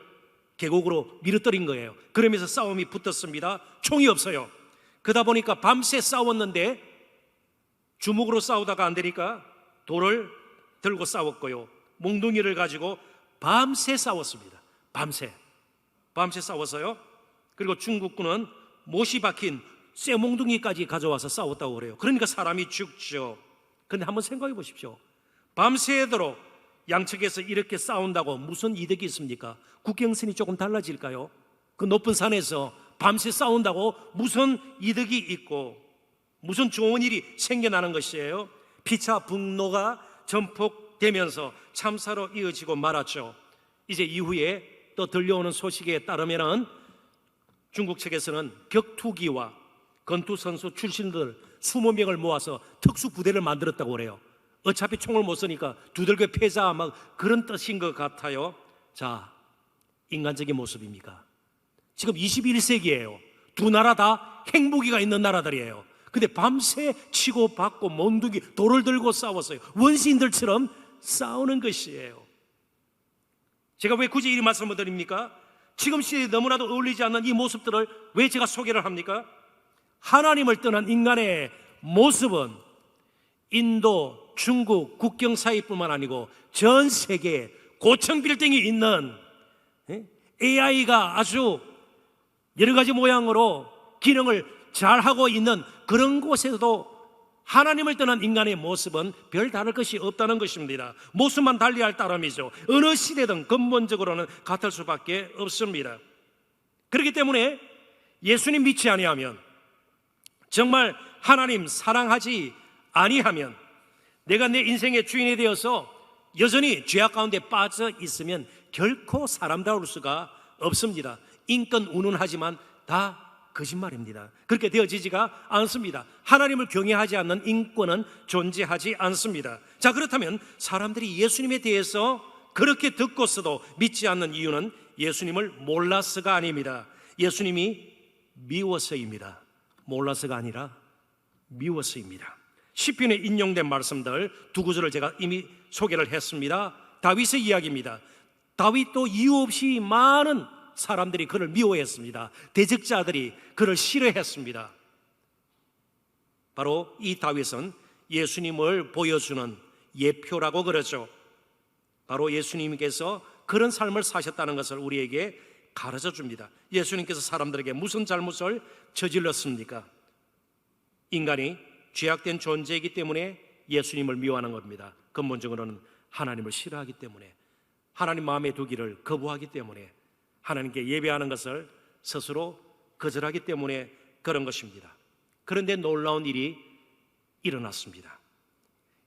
계곡으로 밀어뜨린 거예요. 그러면서 싸움이 붙었습니다. 총이 없어요. 그러다 보니까 밤새 싸웠는데 주먹으로 싸우다가 안 되니까 돌을 들고 싸웠고요. 몽둥이를 가지고 밤새 싸웠습니다. 밤새 싸웠어요. 그리고 중국군은 못이 박힌 쇠몽둥이까지 가져와서 싸웠다고 그래요. 그러니까 사람이 죽죠. 그런데 한번 생각해 보십시오. 밤새도록 양측에서 이렇게 싸운다고 무슨 이득이 있습니까? 국경선이 조금 달라질까요? 그 높은 산에서 밤새 싸운다고 무슨 이득이 있고 무슨 좋은 일이 생겨나는 것이에요? 피차 분노가 전폭되면서 참사로 이어지고 말았죠. 이제 이후에 또 들려오는 소식에 따르면은 중국 측에서는 격투기와 권투 선수 출신들 20명을 모아서 특수 부대를 만들었다고 그래요. 어차피 총을 못 쏘니까 두들겨 패자 막 그런 뜻인 것 같아요. 자, 인간적인 모습입니까? 지금 21세기예요. 두 나라 다 핵무기가 있는 나라들이에요. 근데 밤새 치고받고 몬두기 돌을 들고 싸웠어요. 원시인들처럼 싸우는 것이에요. 제가 왜 굳이 이 말씀을 드립니까? 지금 시대에 너무나도 어울리지 않는 이 모습들을 왜 제가 소개를 합니까? 하나님을 떠난 인간의 모습은 인도, 중국 국경 사이뿐만 아니고 전 세계에 고층 빌딩이 있는 AI가 아주 여러 가지 모양으로 기능을 잘 하고 있는 그런 곳에서도 하나님을 떠난 인간의 모습은 별 다를 것이 없다는 것입니다. 모습만 달리할 따름이죠. 어느 시대든 근본적으로는 같을 수밖에 없습니다. 그렇기 때문에 예수님 믿지 아니하면, 정말 하나님 사랑하지 아니하면, 내가 내 인생의 주인이 되어서 여전히 죄악 가운데 빠져 있으면 결코 사람다울 수가 없습니다. 인권 운운하지만 다 거짓말입니다. 그렇게 되어지지가 않습니다. 하나님을 경외하지 않는 인권은 존재하지 않습니다. 자, 그렇다면 사람들이 예수님에 대해서 그렇게 듣고서도 믿지 않는 이유는 예수님을 몰라서가 아닙니다. 예수님이 미워서입니다. 몰라서가 아니라 미워서입니다. 시편에 인용된 말씀들 두 구절을 제가 이미 소개를 했습니다. 다윗의 이야기입니다. 다윗도 이유 없이 많은 사람들이 그를 미워했습니다. 대적자들이 그를 싫어했습니다. 바로 이 다윗은 예수님을 보여주는 예표라고 그러죠. 바로 예수님께서 그런 삶을 사셨다는 것을 우리에게 가르쳐 줍니다. 예수님께서 사람들에게 무슨 잘못을 저질렀습니까? 인간이 죄악된 존재이기 때문에 예수님을 미워하는 겁니다. 근본적으로는 하나님을 싫어하기 때문에, 하나님 마음에 두기를 거부하기 때문에, 하나님께 예배하는 것을 스스로 거절하기 때문에 그런 것입니다. 그런데 놀라운 일이 일어났습니다.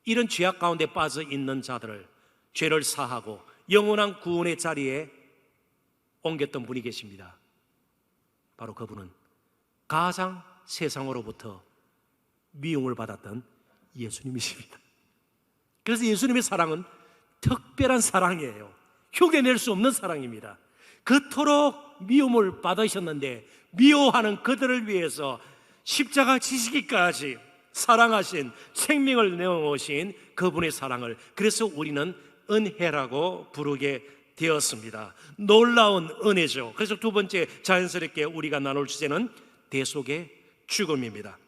이런 죄악 가운데 빠져 있는 자들을 죄를 사하고 영원한 구원의 자리에 옮겼던 분이 계십니다. 바로 그분은 가장 세상으로부터 미움을 받았던 예수님이십니다. 그래서 예수님의 사랑은 특별한 사랑이에요. 흉내낼 수 없는 사랑입니다. 그토록 미움을 받으셨는데 미워하는 그들을 위해서 십자가 지시기까지 사랑하신, 생명을 내어오신 그분의 사랑을, 그래서 우리는 은혜라고 부르게 되었습니다. 놀라운 은혜죠. 그래서 두 번째 자연스럽게 우리가 나눌 주제는 대속의 죽음입니다.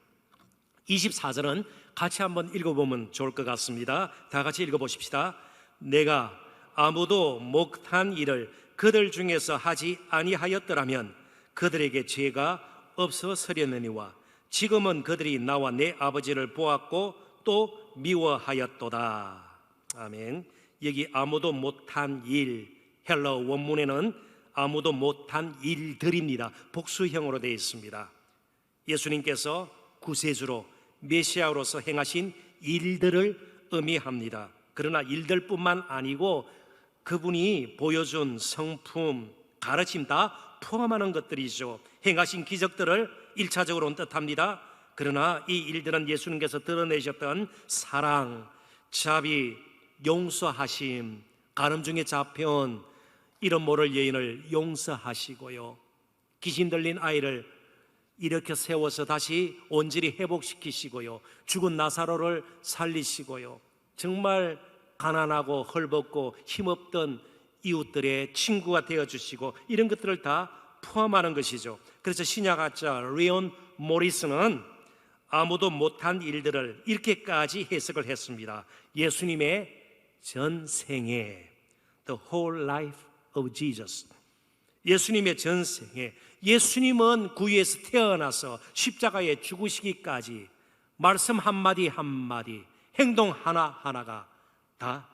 24절은 같이 한번 읽어보면 좋을 것 같습니다. 다 같이 읽어보십시다. 내가 아무도 못한 일을 그들 중에서 하지 아니하였더라면 그들에게 죄가 없어서려느니와 지금은 그들이 나와 내 아버지를 보았고 또 미워하였도다. 아멘. 여기 아무도 못한 일, 헬러 원문에는 아무도 못한 일들입니다. 복수형으로 되어 있습니다. 예수님께서 구세주로 메시아로서 행하신 일들을 의미합니다. 그러나 일들뿐만 아니고 그분이 보여준 성품, 가르침 다 포함하는 것들이죠. 행하신 기적들을 1차적으로는 뜻합니다. 그러나 이 일들은 예수님께서 드러내셨던 사랑, 자비, 용서하심, 간음 중에 잡혀온 이런 모를 여인을 용서하시고요, 귀신 들린 아이를 일으켜 세워서 다시 온전히 회복시키시고요, 죽은 나사로를 살리시고요, 정말 가난하고 헐벗고 힘없던 이웃들의 친구가 되어주시고, 이런 것들을 다 포함하는 것이죠. 그래서 신약학자 리온 모리스는 아무도 못한 일들을 이렇게까지 해석을 했습니다. 예수님의 전생에, The whole life of Jesus, 예수님의 전생에, 예수님은 구유에서 태어나서 십자가에 죽으시기까지 말씀 한마디 한마디, 행동 하나하나가 다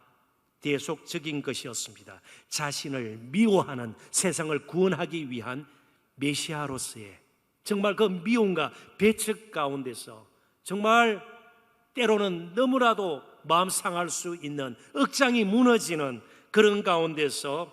대속적인 것이었습니다. 자신을 미워하는 세상을 구원하기 위한 메시아로서의 정말 그 미움과 배척 가운데서, 정말 때로는 너무나도 마음 상할 수 있는, 억장이 무너지는 그런 가운데서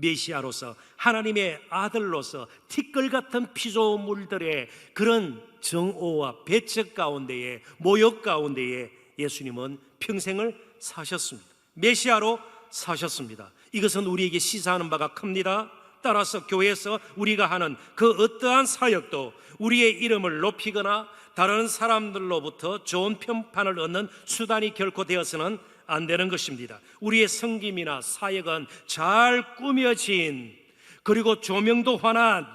메시아로서 하나님의 아들로서 티끌 같은 피조물들의 그런 정오와 배척 가운데에, 모욕 가운데에 예수님은 평생을 사셨습니다. 메시아로 사셨습니다. 이것은 우리에게 시사하는 바가 큽니다. 따라서 교회에서 우리가 하는 그 어떠한 사역도 우리의 이름을 높이거나 다른 사람들로부터 좋은 평판을 얻는 수단이 결코 되어서는 안 되는 것입니다. 우리의 섬김이나 사역은 잘 꾸며진, 그리고 조명도 환한,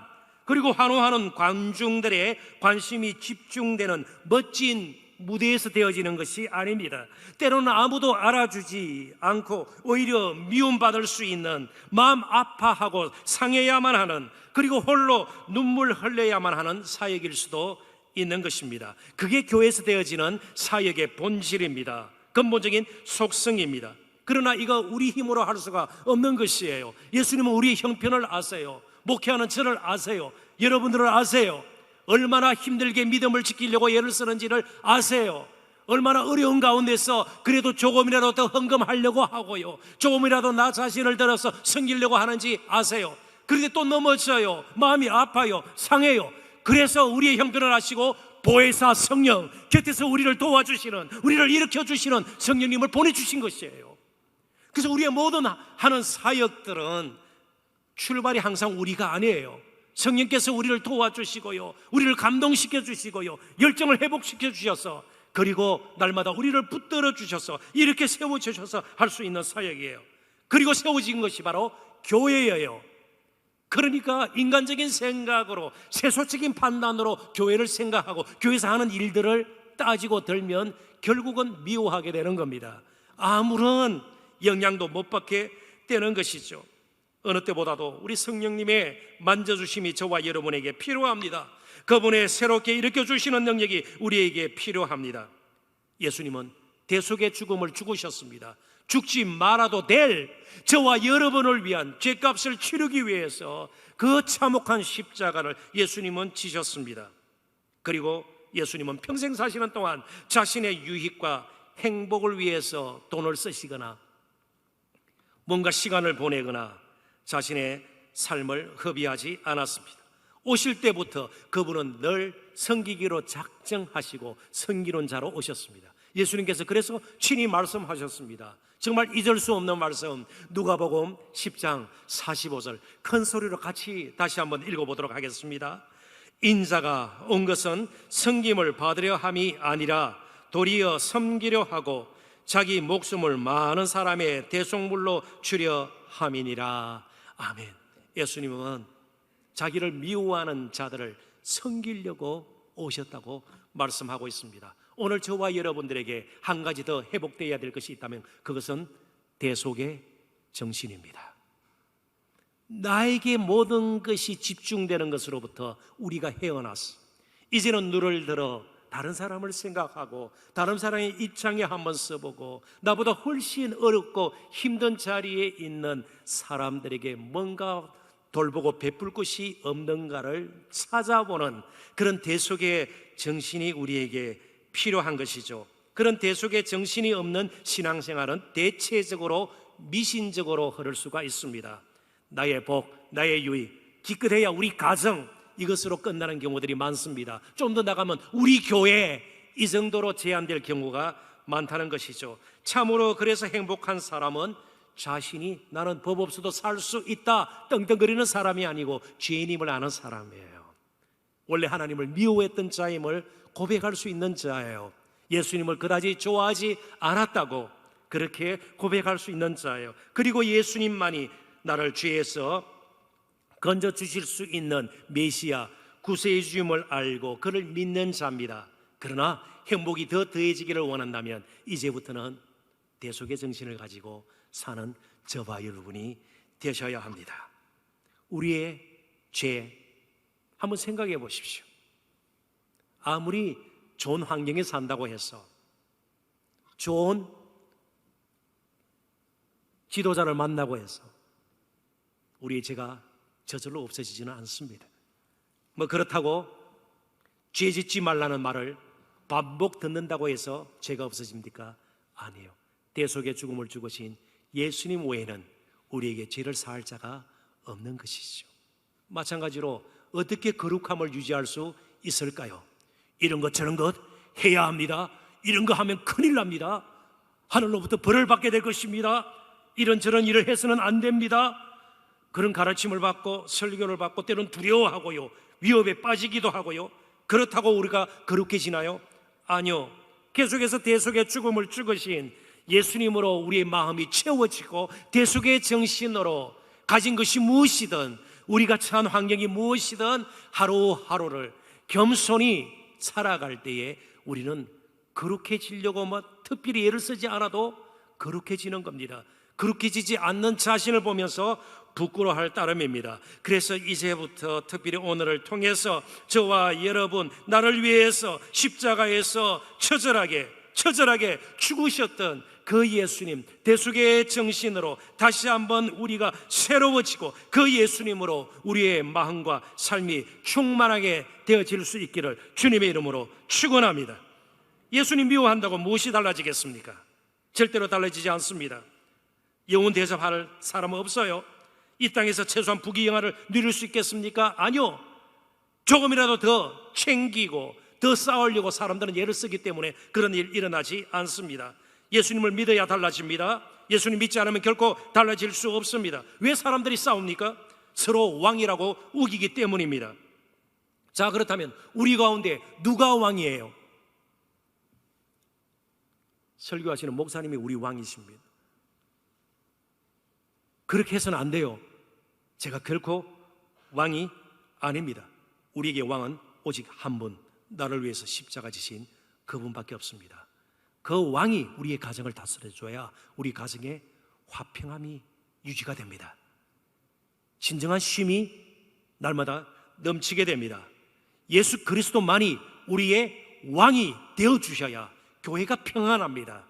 그리고 환호하는 관중들의 관심이 집중되는 멋진 무대에서 되어지는 것이 아닙니다. 때로는 아무도 알아주지 않고 오히려 미움받을 수 있는, 마음 아파하고 상해야만 하는, 그리고 홀로 눈물 흘려야만 하는 사역일 수도 있는 것입니다. 그게 교회에서 되어지는 사역의 본질입니다. 근본적인 속성입니다. 그러나 이거 우리 힘으로 할 수가 없는 것이에요. 예수님은 우리의 형편을 아세요. 목회하는 저를 아세요. 여러분들을 아세요. 얼마나 힘들게 믿음을 지키려고 애를 쓰는지를 아세요. 얼마나 어려운 가운데서 그래도 조금이라도 더 헌금하려고 하고요, 조금이라도 나 자신을 들어서 섬기려고 하는지 아세요. 그런데 또 넘어져요. 마음이 아파요. 상해요. 그래서 우리의 형편을 아시고 보혜사 성령, 곁에서 우리를 도와주시는, 우리를 일으켜주시는 성령님을 보내주신 것이에요. 그래서 우리의 모든 하는 사역들은 출발이 항상 우리가 아니에요. 성령께서 우리를 도와주시고요, 우리를 감동시켜 주시고요, 열정을 회복시켜 주셔서, 그리고 날마다 우리를 붙들어 주셔서 이렇게 세워주셔서 할 수 있는 사역이에요. 그리고 세워진 것이 바로 교회예요. 그러니까 인간적인 생각으로, 세속적인 판단으로 교회를 생각하고 교회에서 하는 일들을 따지고 들면 결국은 미워하게 되는 겁니다. 아무런 영향도 못 받게 되는 것이죠. 어느 때보다도 우리 성령님의 만져주심이 저와 여러분에게 필요합니다. 그분의 새롭게 일으켜주시는 능력이 우리에게 필요합니다. 예수님은 대속의 죽음을 죽으셨습니다. 죽지 말아도 될 저와 여러분을 위한 죄값을 치르기 위해서 그 참혹한 십자가를 예수님은 지셨습니다. 그리고 예수님은 평생 사시는 동안 자신의 유익과 행복을 위해서 돈을 쓰시거나 뭔가 시간을 보내거나 자신의 삶을 허비하지 않았습니다. 오실 때부터 그분은 늘 섬기기로 작정하시고 섬기는 자로 오셨습니다. 예수님께서 그래서 친히 말씀하셨습니다. 정말 잊을 수 없는 말씀, 누가복음 10장 45절 큰 소리로 같이 다시 한번 읽어보도록 하겠습니다. 인자가 온 것은 섬김을 받으려 함이 아니라 도리어 섬기려 하고 자기 목숨을 많은 사람의 대속물로 주려 함이니라. 아멘. 예수님은 자기를 미워하는 자들을 섬기려고 오셨다고 말씀하고 있습니다. 오늘 저와 여러분들에게 한 가지 더 회복되어야 될 것이 있다면 그것은 대속의 정신입니다. 나에게 모든 것이 집중되는 것으로부터 우리가 헤어났어. 이제는 눈을 들어 다른 사람을 생각하고 다른 사람의 입장에 한번 써보고 나보다 훨씬 어렵고 힘든 자리에 있는 사람들에게 뭔가 돌보고 베풀 것이 없는가를 찾아보는 그런 대속의 정신이 우리에게 필요한 것이죠. 그런 대속의 정신이 없는 신앙생활은 대체적으로 미신적으로 흐를 수가 있습니다. 나의 복, 나의 유익, 기껏해야 우리 가정, 이것으로 끝나는 경우들이 많습니다. 좀 더 나가면 우리 교회, 이 정도로 제한될 경우가 많다는 것이죠. 참으로 그래서 행복한 사람은 자신이 나는 법 없어도 살 수 있다 떵떵거리는 사람이 아니고 죄인임을 아는 사람이에요. 원래 하나님을 미워했던 자임을 고백할 수 있는 자예요. 예수님을 그다지 좋아하지 않았다고 그렇게 고백할 수 있는 자예요. 그리고 예수님만이 나를 죄에서 건져 주실 수 있는 메시아, 구세의 주임을 알고 그를 믿는 자입니다. 그러나 행복이 더 더해지기를 원한다면 이제부터는 대속의 정신을 가지고 사는 저와 여러분이 되셔야 합니다. 우리의 죄 한번 생각해 보십시오. 아무리 좋은 환경에 산다고 해서 좋은 지도자를 만나고 해서 우리의 죄가 저절로 없어지지는 않습니다. 뭐 그렇다고 죄 짓지 말라는 말을 반복 듣는다고 해서 죄가 없어집니까? 아니에요. 대속의 죽음을 죽으신 예수님 외에는 우리에게 죄를 사할 자가 없는 것이죠. 마찬가지로 어떻게 거룩함을 유지할 수 있을까요? 이런 것 저런 것 해야 합니다. 이런 거 하면 큰일 납니다. 하늘로부터 벌을 받게 될 것입니다. 이런저런 일을 해서는 안 됩니다. 그런 가르침을 받고 설교를 받고 때로는 두려워하고요, 위협에 빠지기도 하고요. 그렇다고 우리가 거룩해지나요? 아니요. 계속해서 대속의 죽음을 죽으신 예수님으로 우리의 마음이 채워지고 대속의 정신으로 가진 것이 무엇이든, 우리가 처한 환경이 무엇이든 하루하루를 겸손히 살아갈 때에 우리는 거룩해지려고 특별히 애를 쓰지 않아도 거룩해지는 겁니다. 거룩해지지 않는 자신을 보면서 부끄러워할 따름입니다. 그래서 이제부터 특별히 오늘을 통해서 저와 여러분, 나를 위해서 십자가에서 처절하게 죽으셨던 그 예수님, 대속의 정신으로 다시 한번 우리가 새로워지고 그 예수님으로 우리의 마음과 삶이 충만하게 되어질 수 있기를 주님의 이름으로 축원합니다. 예수님 미워한다고 무엇이 달라지겠습니까? 절대로 달라지지 않습니다. 영혼 대접할 사람은 없어요. 이 땅에서 최소한 부귀영화를 누릴 수 있겠습니까? 아니요. 조금이라도 더 챙기고 더 쌓으려고 사람들은 애를 쓰기 때문에 그런 일 일어나지 않습니다. 예수님을 믿어야 달라집니다. 예수님 믿지 않으면 결코 달라질 수 없습니다. 왜 사람들이 싸웁니까? 서로 왕이라고 우기기 때문입니다. 자, 그렇다면 우리 가운데 누가 왕이에요? 설교하시는 목사님이 우리 왕이십니다. 그렇게 해서는 안 돼요. 제가 결코 왕이 아닙니다. 우리에게 왕은 오직 한 분, 나를 위해서 십자가 지신 그분밖에 없습니다. 그 왕이 우리의 가정을 다스려줘야 우리 가정의 화평함이 유지가 됩니다. 진정한 쉼이 날마다 넘치게 됩니다. 예수 그리스도만이 우리의 왕이 되어주셔야 교회가 평안합니다.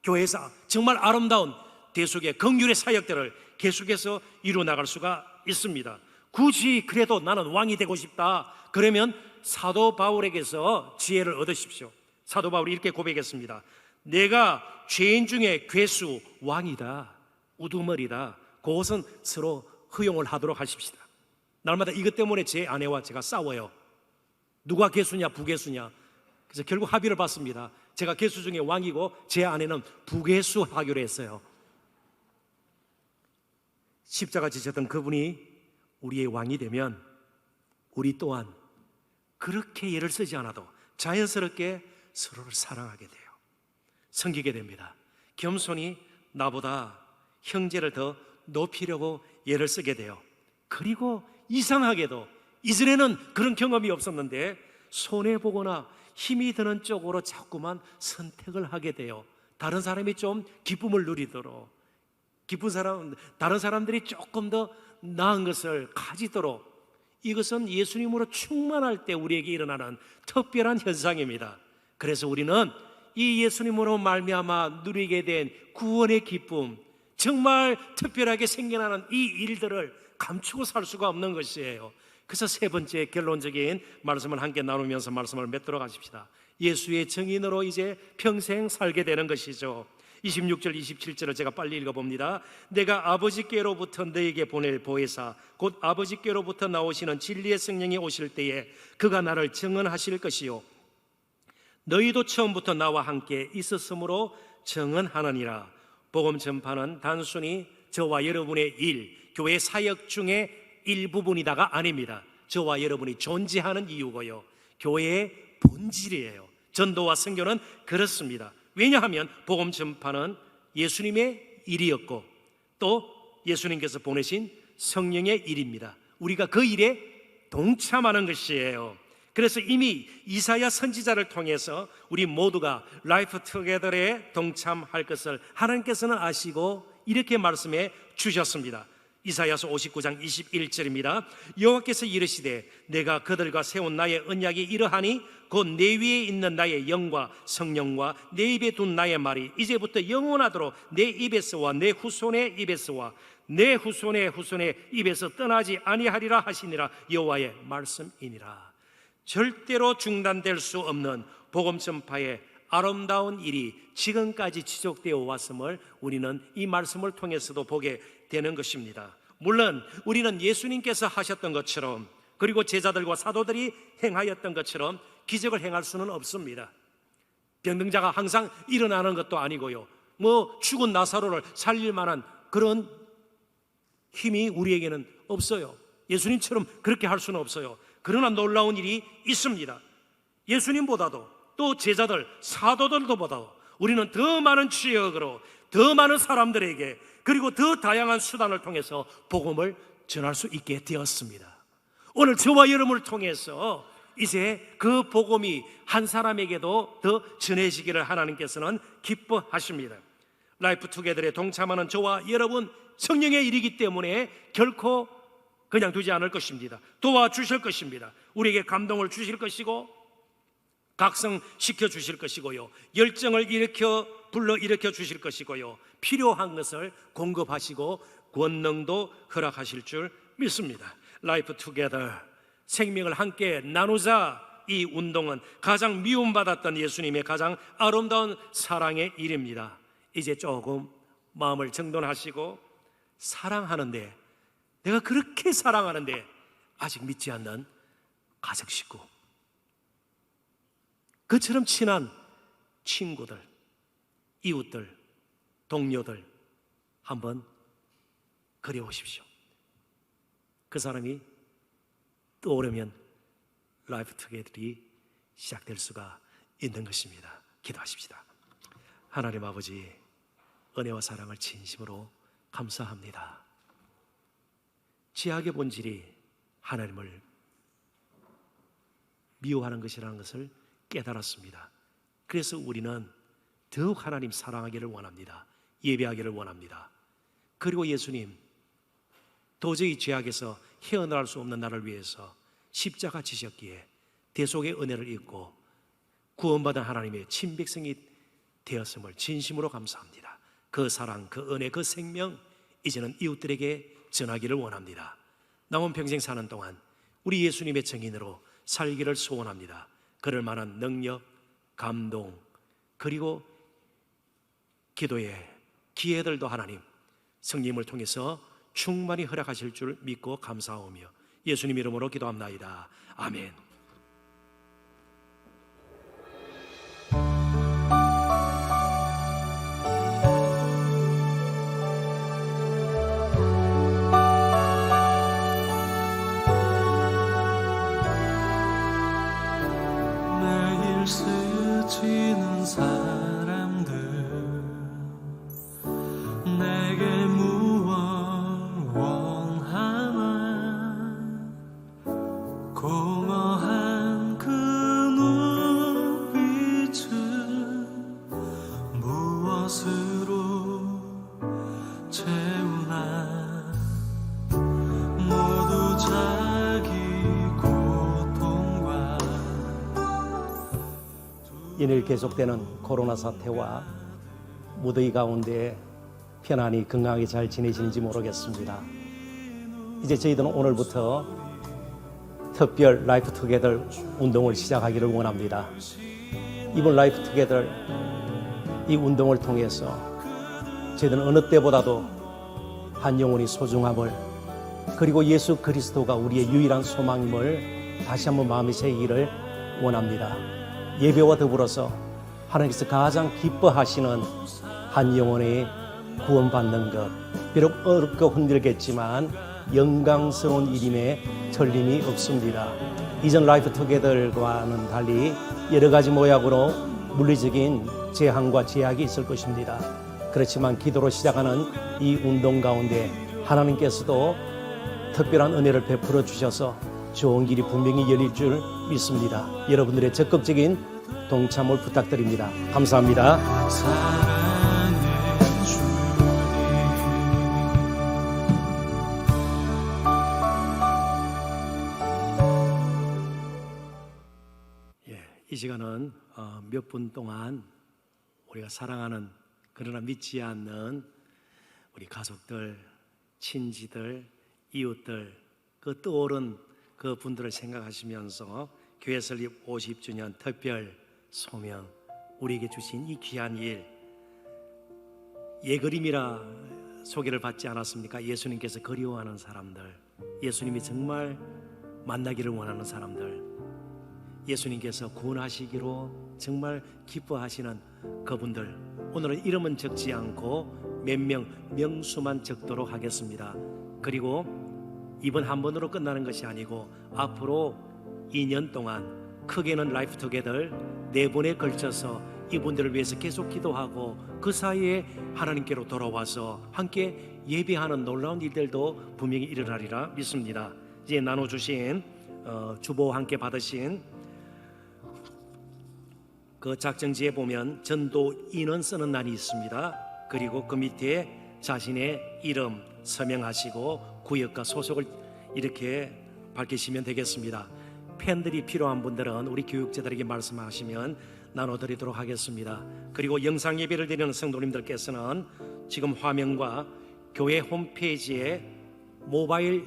교회에서 정말 아름다운 대속의 긍휼의 사역들을 계속해서 이루어나갈 수가 있습니다. 굳이 그래도 나는 왕이 되고 싶다, 그러면 사도 바울에게서 지혜를 얻으십시오. 사도 바울이 이렇게 고백했습니다. 내가 죄인 중에 괴수 왕이다, 우두머리다. 그것은 서로 허용을 하도록 하십시다. 날마다 이것 때문에 제 아내와 제가 싸워요. 누가 괴수냐 부괴수냐. 그래서 결국 합의를 봤습니다. 제가 괴수 중에 왕이고 제 아내는 부괴수 하기로 했어요. 십자가 지셨던 그분이 우리의 왕이 되면 우리 또한 그렇게 애를 쓰지 않아도 자연스럽게 서로를 사랑하게 돼요. 섬기게 됩니다. 겸손히 나보다 형제를 더 높이려고 애를 쓰게 돼요. 그리고 이상하게도 이전에는 그런 경험이 없었는데 손해보거나 힘이 드는 쪽으로 자꾸만 선택을 하게 돼요. 다른 사람이 좀 기쁨을 누리도록, 다른 사람들이 조금 더 나은 것을 가지도록. 이것은 예수님으로 충만할 때 우리에게 일어나는 특별한 현상입니다. 그래서 우리는 이 예수님으로 말미암아 누리게 된 구원의 기쁨, 정말 특별하게 생겨나는 이 일들을 감추고 살 수가 없는 것이에요. 그래서 세 번째 결론적인 말씀을 함께 나누면서 말씀을 맺도록 하십시다. 예수의 증인으로 이제 평생 살게 되는 것이죠. 26절 27절을 제가 빨리 읽어봅니다. 내가 아버지께로부터 너에게 보낼 보혜사 곧 아버지께로부터 나오시는 진리의 성령이 오실 때에 그가 나를 증언하실 것이요 너희도 처음부터 나와 함께 있었으므로 증언하느니라. 복음 전파는 단순히 저와 여러분의 일, 교회 사역 중에 일부분이다가 아닙니다. 저와 여러분이 존재하는 이유고요, 교회의 본질이에요. 전도와 선교는 그렇습니다. 왜냐하면 복음 전파는 예수님의 일이었고 또 예수님께서 보내신 성령의 일입니다. 우리가 그 일에 동참하는 것이에요. 그래서 이미 이사야 선지자를 통해서 우리 모두가 라이프 투게더에 동참할 것을 하나님께서는 아시고 이렇게 말씀해 주셨습니다. 이사야서 59장 21절입니다. 여호와께서 이르시되 내가 그들과 세운 나의 언약이 이러하니 곧 내 위에 있는 나의 영과 성령과 내 입에 둔 나의 말이 이제부터 영원하도록 내 입에서와 내 후손의 입에서와 내 후손의 후손의 입에서 떠나지 아니하리라 하시니라. 여호와의 말씀이니라. 절대로 중단될 수 없는 복음 전파의 아름다운 일이 지금까지 지속되어 왔음을 우리는 이 말씀을 통해서도 보게 되는 것입니다. 물론 우리는 예수님께서 하셨던 것처럼, 그리고 제자들과 사도들이 행하였던 것처럼 기적을 행할 수는 없습니다. 병등자가 항상 일어나는 것도 아니고요, 죽은 나사로를 살릴 만한 그런 힘이 우리에게는 없어요. 예수님처럼 그렇게 할 수는 없어요. 그러나 놀라운 일이 있습니다. 예수님보다도, 또 제자들, 사도들보다도 우리는 더 많은 지역으로, 더 많은 사람들에게, 그리고 더 다양한 수단을 통해서 복음을 전할 수 있게 되었습니다. 오늘 저와 여러분을 통해서 이제 그 복음이 한 사람에게도 더 전해지기를 하나님께서는 기뻐하십니다. 라이프 투게더에 동참하는 저와 여러분, 성령의 일이기 때문에 결코 그냥 두지 않을 것입니다. 도와주실 것입니다. 우리에게 감동을 주실 것이고, 각성시켜 주실 것이고요, 열정을 불러일으켜 주실 것이고요, 필요한 것을 공급하시고 권능도 허락하실 줄 믿습니다. 라이프 투게더, 생명을 함께 나누자, 이 운동은 가장 미움받았던 예수님의 가장 아름다운 사랑의 일입니다. 이제 조금 마음을 정돈하시고, 사랑하는데, 내가 그렇게 사랑하는데 아직 믿지 않는 가족 식구, 그처럼 친한 친구들, 이웃들, 동료들 한번 그려보십시오. 그 사람이 떠오르면 라이프 투게더이 시작될 수가 있는 것입니다. 기도하십시다. 하나님 아버지, 은혜와 사랑을 진심으로 감사합니다. 죄악의 본질이 하나님을 미워하는 것이라는 것을 깨달았습니다. 그래서 우리는 더욱 하나님 사랑하기를 원합니다. 예배하기를 원합니다. 그리고 예수님, 도저히 죄악에서 헤어나올 수 없는 나를 위해서 십자가 지셨기에 대속의 은혜를 입고 구원받은 하나님의 친백성이 되었음을 진심으로 감사합니다. 그 사랑, 그 은혜, 그 생명 이제는 이웃들에게 전하기를 원합니다. 남은 평생 사는 동안 우리 예수님의 증인으로 살기를 소원합니다. 그럴 만한 능력, 감동, 그리고 기도의 기회들도 하나님 성령님을 통해서 충만히 허락하실 줄 믿고 감사하오며 예수님 이름으로 기도합나이다. 아멘. 매일 스치는 사람들 내게 무엇 원하나 공허한 그 눈빛은 무엇으로 채우나 모두 자기 고통과 이늘 계속되는 코로나 사태와 무더위 가운데 편안히 건강하게 잘 지내시는지 모르겠습니다. 이제 저희들은 오늘부터 특별 라이프 투게더 운동을 시작하기를 원합니다. 이번 라이프 투게더 이 운동을 통해서 저희들은 어느 때보다도 한 영혼이 소중함을, 그리고 예수 그리스도가 우리의 유일한 소망임을 다시 한번 마음에 새기기를 원합니다. 예배와 더불어서 하나님께서 가장 기뻐하시는 한 영혼의 구원받는 것, 비록 어렵고 힘들겠지만 영광스러운 일임에 틀림이 없습니다. 이전 라이프 투게더와는 달리 여러 가지 모양으로 물리적인 재앙과 제약이 있을 것입니다. 그렇지만 기도로 시작하는 이 운동 가운데 하나님께서도 특별한 은혜를 베풀어 주셔서 좋은 길이 분명히 열릴 줄 믿습니다. 여러분들의 적극적인 동참을 부탁드립니다. 감사합니다. 사랑해 주니 이 시간은 몇 분 동안 우리가 사랑하는 그러나 믿지 않는 우리 가족들, 친지들, 이웃들, 그 떠오른 그 분들을 생각하시면서 교회 설립 50주년 특별 소명, 우리에게 주신 이 귀한 일, 예그림이라 소개를 받지 않았습니까? 예수님께서 그리워하는 사람들, 예수님이 정말 만나기를 원하는 사람들, 예수님께서 구원하시기로 정말 기뻐하시는 그분들, 오늘은 이름은 적지 않고 몇 명, 명수만 적도록 하겠습니다. 그리고 이번 한 번으로 끝나는 것이 아니고 앞으로 2년 동안 크게는 라이프 투게더 4번에 걸쳐서 이분들을 위해서 계속 기도하고 그 사이에 하나님께로 돌아와서 함께 예배하는 놀라운 일들도 분명히 일어나리라 믿습니다. 이제 나눠주신 주보 함께 받으신 그 작정지에 보면 전도 인원 쓰는 난이 있습니다. 그리고 그 밑에 자신의 이름 서명하시고 구역과 소속을 이렇게 밝히시면 되겠습니다. 펜들이 필요한 분들은 우리 교육자들에게 말씀하시면 나눠드리도록 하겠습니다. 그리고 영상 예배를 드리는 성도님들께서는 지금 화면과 교회 홈페이지에 모바일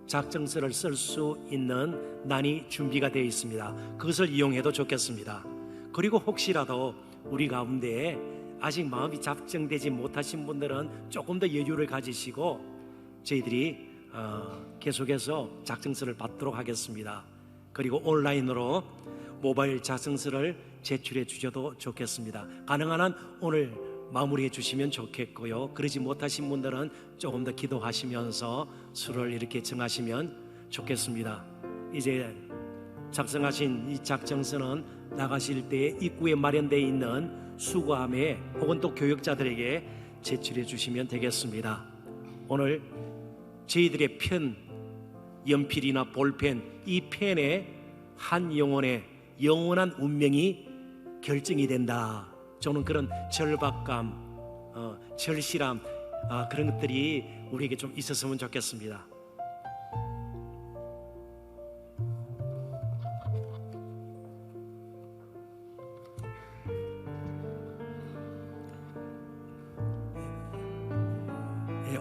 작정서를 쓸 수 있는 난이 준비가 되어 있습니다. 그것을 이용해도 좋겠습니다. 그리고 혹시라도 우리 가운데 아직 마음이 작정되지 못하신 분들은 조금 더 여유를 가지시고 저희들이 계속해서 작정서를 받도록 하겠습니다. 그리고 온라인으로 모바일 작성서를 제출해 주셔도 좋겠습니다. 가능한 한 오늘 마무리해 주시면 좋겠고요. 그러지 못하신 분들은 조금 더 기도하시면서 수를 이렇게 정하시면 좋겠습니다. 이제 작성하신 이 작정서는 나가실 때 입구에 마련되어 있는 수거함에 혹은 또 교역자들에게 제출해 주시면 되겠습니다. 오늘 저희들의 편, 연필이나 볼펜, 이 펜에 한 영혼의 영원한 운명이 결정이 된다. 저는 그런 절박감, 절실함, 그런 것들이 우리에게 좀 있었으면 좋겠습니다.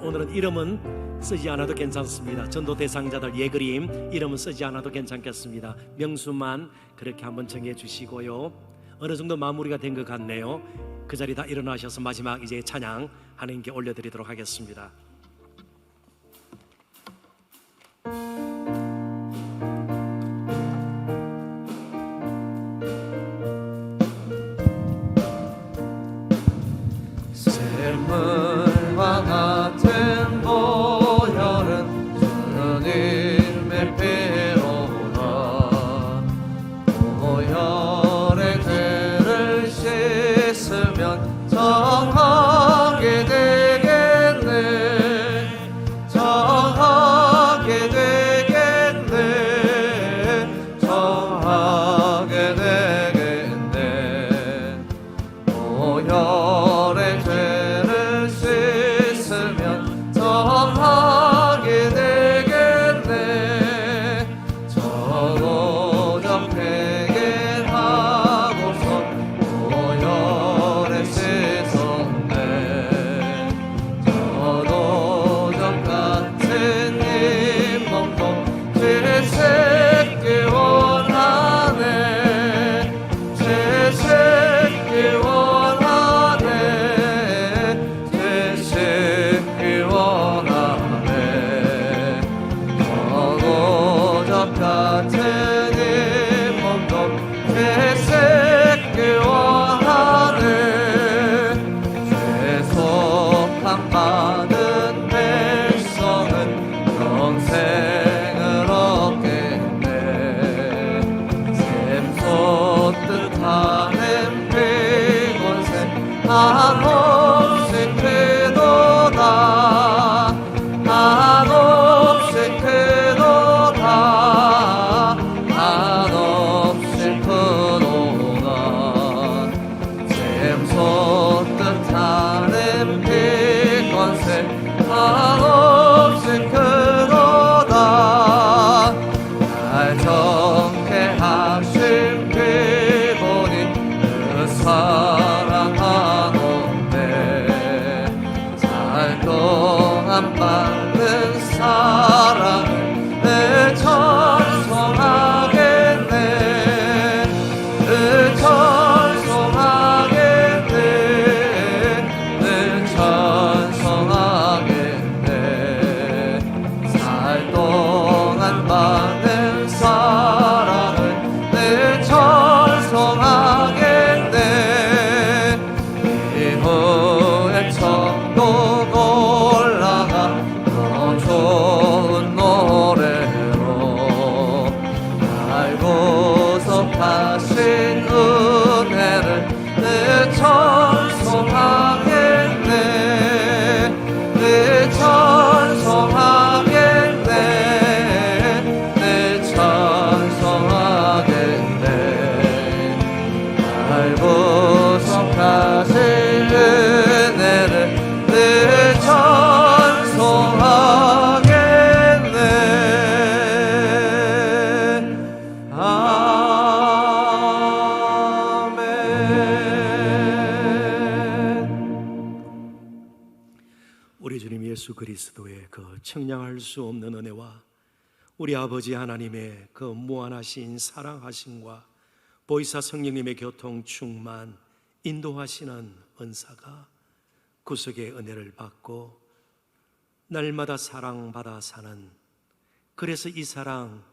오늘은 이름은 쓰지 않아도 괜찮습니다. 전도 대상자들 예그림 이름은 쓰지 않아도 괜찮겠습니다. 명수만 그렇게 한번 정해 주시고요. 어느 정도 마무리가 된 것 같네요. 그 자리 다 일어나셔서 마지막 이제 찬양 하나님께 올려드리도록 하겠습니다. 샘물과 같은 보혈은 주님의 피로라. 보혈의 죄를 씻으면 정하게 되겠네. 정하게 되겠네. 정하게 되겠네. 보혈의 죄를 씻으면 정하게 되겠네. 저도적 회개하고서 보혈에 씻었네. 저도적 같은 이 몸도 되새기 원하네. 되새기 원하네. 되새기 원하네. 저도적 같은 이 몸도 되새기 원하네. 죄속함 받은 백성은 영생을 얻겠네. 샘솟듯 하는 피곤새 한없이 크도다. 한없이 크도다. 한없이 크도다. 샘솟듯 하는 피곤새 한없이 크도다. 날 정케 하신 그분이 늘 사랑하는데 살 동안 받는 사랑을 늘 찬송하겠네. 늘 찬송하겠네. 늘 찬송하겠네. 주님 예수 그리스도의 그 청량할 수 없는 은혜와 우리 아버지 하나님의 그 무한하신 사랑하심과 보이사 성령님의 교통 충만 인도하시는 은사가 구속의 은혜를 받고 날마다 사랑받아 사는, 그래서 이 사랑,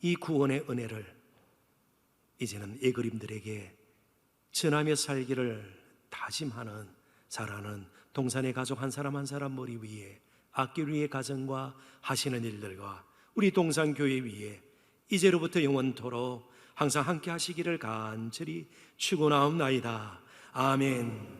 이 구원의 은혜를 이제는 예그림들에게 전하며 살기를 다짐하는, 잘하는 동산의 가족 한 사람 한 사람 머리 위에, 악기 위의 가정과 하시는 일들과 우리 동산교회 위에 이제로부터 영원토록 항상 함께 하시기를 간절히 축원하옵나이다. 아멘.